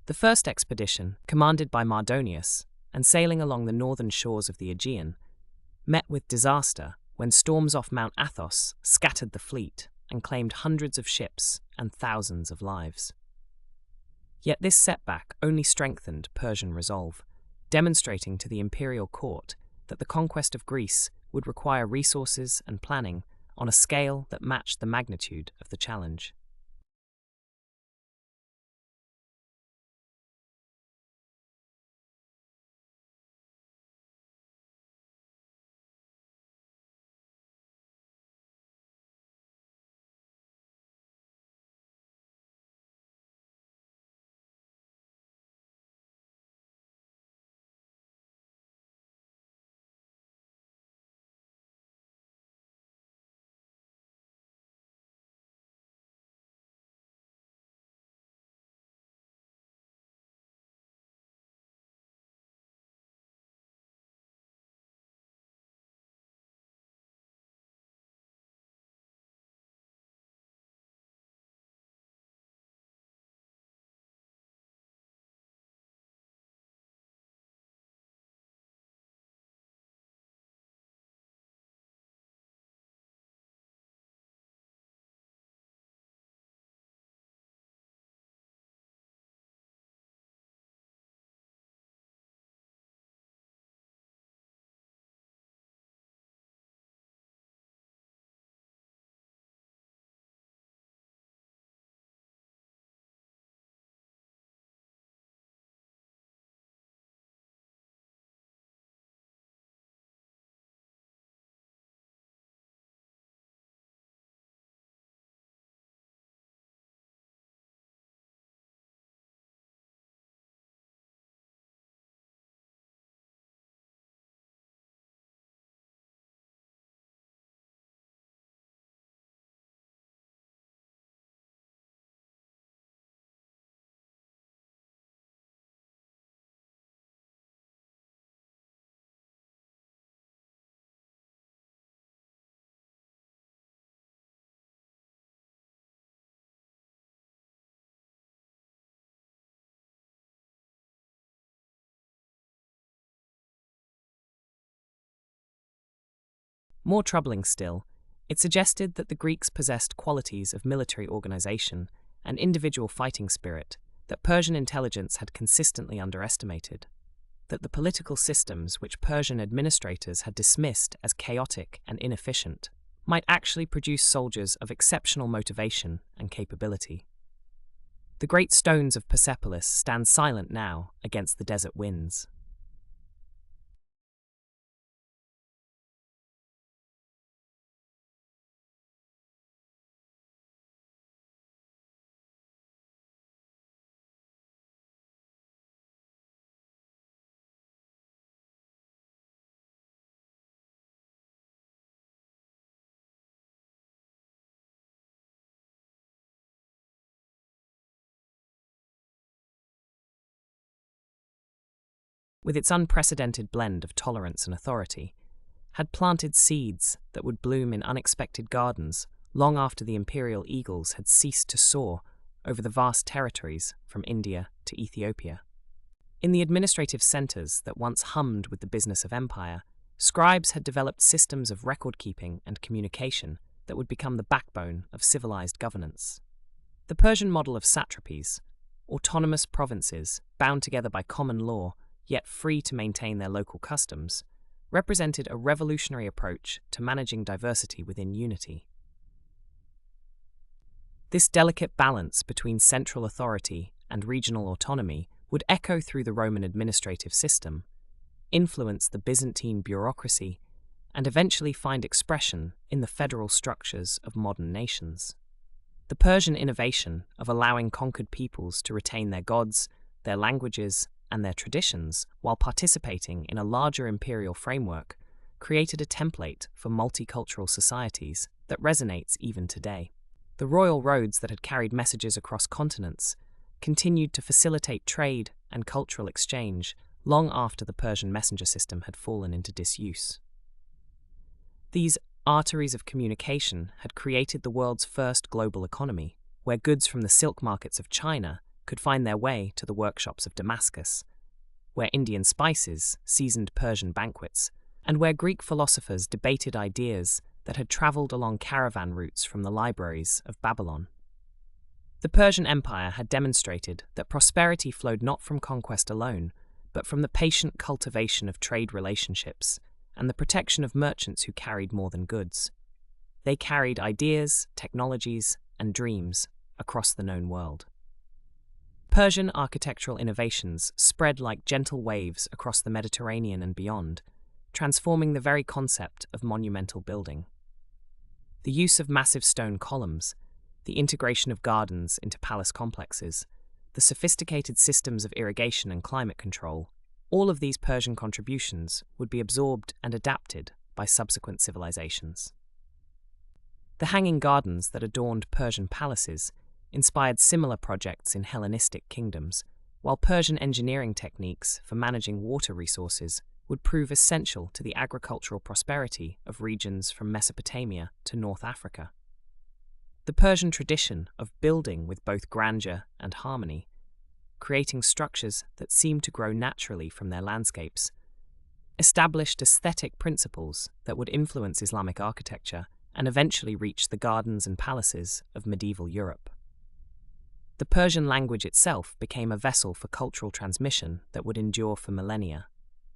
The first expedition, commanded by Mardonius and sailing along the northern shores of the Aegean, met with disaster when storms off Mount Athos scattered the fleet and claimed hundreds of ships and thousands of lives. Yet this setback only strengthened Persian resolve, demonstrating to the imperial court that the conquest of Greece would require resources and planning on a scale that matched the magnitude of the challenge. More troubling still, it suggested that the Greeks possessed qualities of military organization and individual fighting spirit that Persian intelligence had consistently underestimated, that the political systems which Persian administrators had dismissed as chaotic and inefficient might actually produce soldiers of exceptional motivation and capability. The great stones of Persepolis stand silent now against the desert winds. With its unprecedented blend of tolerance and authority, had planted seeds that would bloom in unexpected gardens long after the imperial eagles had ceased to soar over the vast territories from India to Ethiopia. In the administrative centers that once hummed with the business of empire, scribes had developed systems of record-keeping and communication that would become the backbone of civilized governance. The Persian model of satrapies, autonomous provinces bound together by common law, yet free to maintain their local customs, represented a revolutionary approach to managing diversity within unity. This delicate balance between central authority and regional autonomy would echo through the Roman administrative system, influence the Byzantine bureaucracy, and eventually find expression in the federal structures of modern nations. The Persian innovation of allowing conquered peoples to retain their gods, their languages, and their traditions, while participating in a larger imperial framework, created a template for multicultural societies that resonates even today. The royal roads that had carried messages across continents continued to facilitate trade and cultural exchange long after the Persian messenger system had fallen into disuse. These arteries of communication had created the world's first global economy, where goods from the silk markets of China could find their way to the workshops of Damascus, where Indian spices seasoned Persian banquets, and where Greek philosophers debated ideas that had traveled along caravan routes from the libraries of Babylon. The Persian Empire had demonstrated that prosperity flowed not from conquest alone, but from the patient cultivation of trade relationships and the protection of merchants who carried more than goods. They carried ideas, technologies, and dreams across the known world. Persian architectural innovations spread like gentle waves across the Mediterranean and beyond, transforming the very concept of monumental building. The use of massive stone columns, the integration of gardens into palace complexes, the sophisticated systems of irrigation and climate control, all of these Persian contributions would be absorbed and adapted by subsequent civilizations. The hanging gardens that adorned Persian palaces inspired similar projects in Hellenistic kingdoms, while Persian engineering techniques for managing water resources would prove essential to the agricultural prosperity of regions from Mesopotamia to North Africa. The Persian tradition of building with both grandeur and harmony, creating structures that seemed to grow naturally from their landscapes, established aesthetic principles that would influence Islamic architecture and eventually reach the gardens and palaces of medieval Europe. The Persian language itself became a vessel for cultural transmission that would endure for millennia.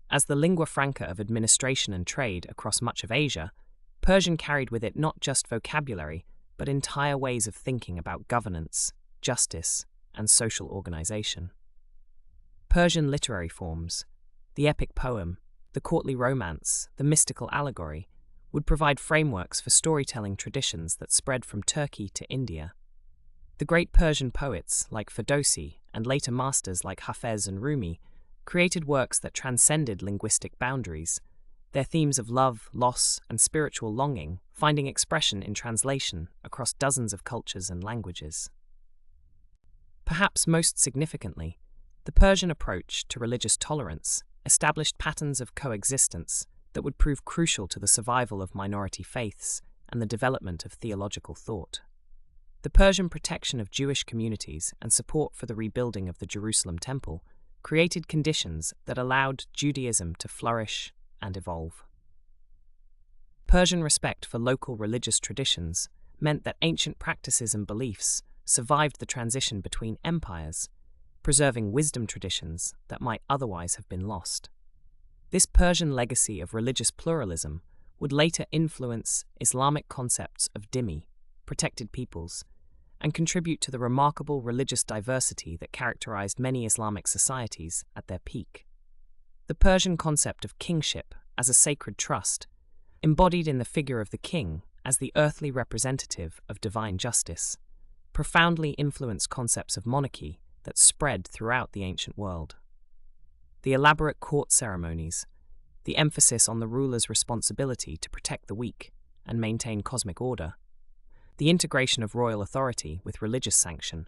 As the lingua franca of administration and trade across much of Asia, Persian carried with it not just vocabulary, but entire ways of thinking about governance, justice, and social organization. Persian literary forms, the epic poem, the courtly romance, the mystical allegory, would provide frameworks for storytelling traditions that spread from Turkey to India. The great Persian poets like Ferdowsi and later masters like Hafez and Rumi created works that transcended linguistic boundaries, their themes of love, loss, and spiritual longing finding expression in translation across dozens of cultures and languages. Perhaps most significantly, the Persian approach to religious tolerance established patterns of coexistence that would prove crucial to the survival of minority faiths and the development of theological thought. The Persian protection of Jewish communities and support for the rebuilding of the Jerusalem Temple created conditions that allowed Judaism to flourish and evolve. Persian respect for local religious traditions meant that ancient practices and beliefs survived the transition between empires, preserving wisdom traditions that might otherwise have been lost. This Persian legacy of religious pluralism would later influence Islamic concepts of dhimmi, protected peoples, and contribute to the remarkable religious diversity that characterized many Islamic societies at their peak. The Persian concept of kingship as a sacred trust, embodied in the figure of the king as the earthly representative of divine justice, profoundly influenced concepts of monarchy that spread throughout the ancient world. The elaborate court ceremonies, the emphasis on the ruler's responsibility to protect the weak and maintain cosmic order, the integration of royal authority with religious sanction,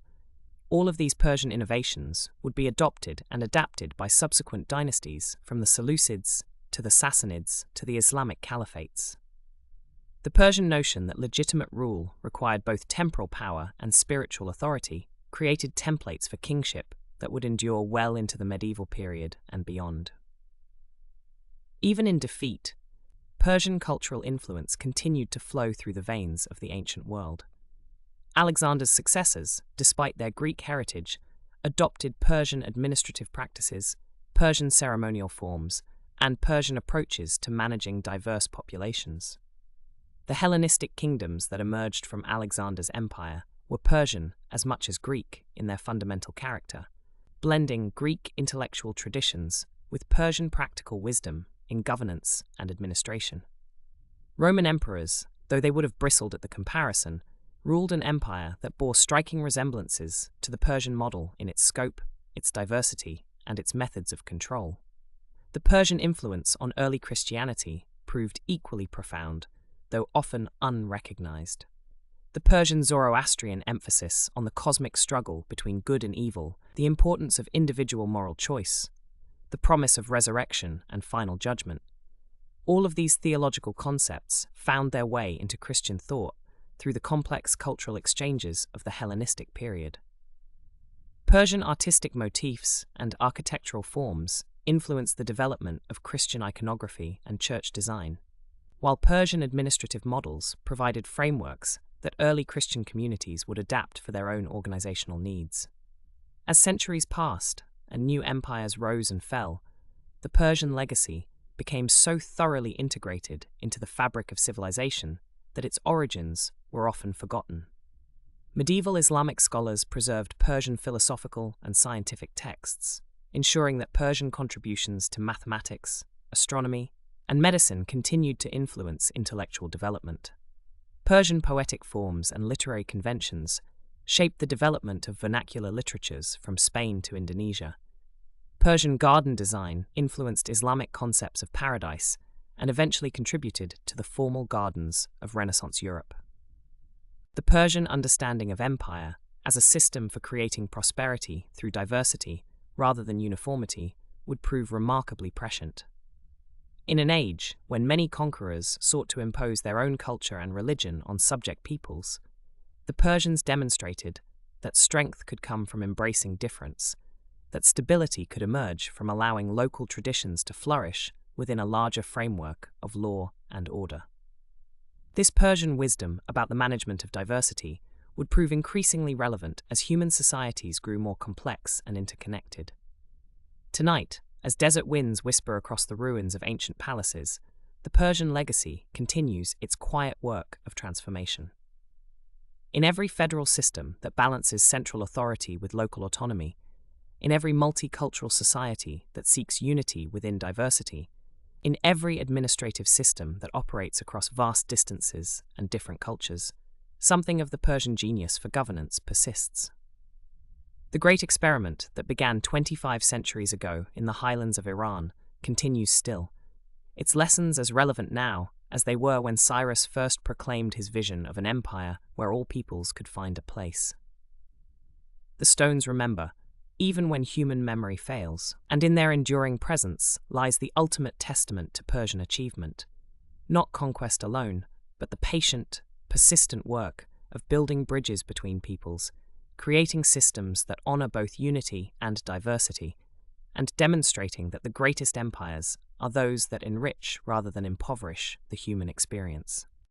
all of these Persian innovations would be adopted and adapted by subsequent dynasties from the Seleucids to the Sassanids to the Islamic caliphates. The Persian notion that legitimate rule required both temporal power and spiritual authority created templates for kingship that would endure well into the medieval period and beyond. Even in defeat, Persian cultural influence continued to flow through the veins of the ancient world. Alexander's successors, despite their Greek heritage, adopted Persian administrative practices, Persian ceremonial forms, and Persian approaches to managing diverse populations. The Hellenistic kingdoms that emerged from Alexander's empire were Persian as much as Greek in their fundamental character, blending Greek intellectual traditions with Persian practical wisdom in governance and administration. Roman emperors, though they would have bristled at the comparison, ruled an empire that bore striking resemblances to the Persian model in its scope, its diversity, and its methods of control. The Persian influence on early Christianity proved equally profound, though often unrecognized. The Persian Zoroastrian emphasis on the cosmic struggle between good and evil, the importance of individual moral choice, the promise of resurrection and final judgment. All of these theological concepts found their way into Christian thought through the complex cultural exchanges of the Hellenistic period. Persian artistic motifs and architectural forms influenced the development of Christian iconography and church design, while Persian administrative models provided frameworks that early Christian communities would adapt for their own organizational needs. As centuries passed and new empires rose and fell, the Persian legacy became so thoroughly integrated into the fabric of civilization that its origins were often forgotten. Medieval Islamic scholars preserved Persian philosophical and scientific texts, ensuring that Persian contributions to mathematics, astronomy, and medicine continued to influence intellectual development. Persian poetic forms and literary conventions shaped the development of vernacular literatures from Spain to Indonesia. Persian garden design influenced Islamic concepts of paradise and eventually contributed to the formal gardens of Renaissance Europe. The Persian understanding of empire as a system for creating prosperity through diversity rather than uniformity would prove remarkably prescient. In an age when many conquerors sought to impose their own culture and religion on subject peoples, the Persians demonstrated that strength could come from embracing difference, that stability could emerge from allowing local traditions to flourish within a larger framework of law and order. This Persian wisdom about the management of diversity would prove increasingly relevant as human societies grew more complex and interconnected. Tonight, as desert winds whisper across the ruins of ancient palaces, the Persian legacy continues its quiet work of transformation. In every federal system that balances central authority with local autonomy, in every multicultural society that seeks unity within diversity, in every administrative system that operates across vast distances and different cultures, something of the Persian genius for governance persists. The great experiment that began 25 centuries ago in the highlands of Iran continues still, its lessons as relevant now as they were when Cyrus first proclaimed his vision of an empire where all peoples could find a place. The stones remember, even when human memory fails, and in their enduring presence lies the ultimate testament to Persian achievement, not conquest alone, but the patient, persistent work of building bridges between peoples, creating systems that honor both unity and diversity, and demonstrating that the greatest empires are those that enrich rather than impoverish the human experience.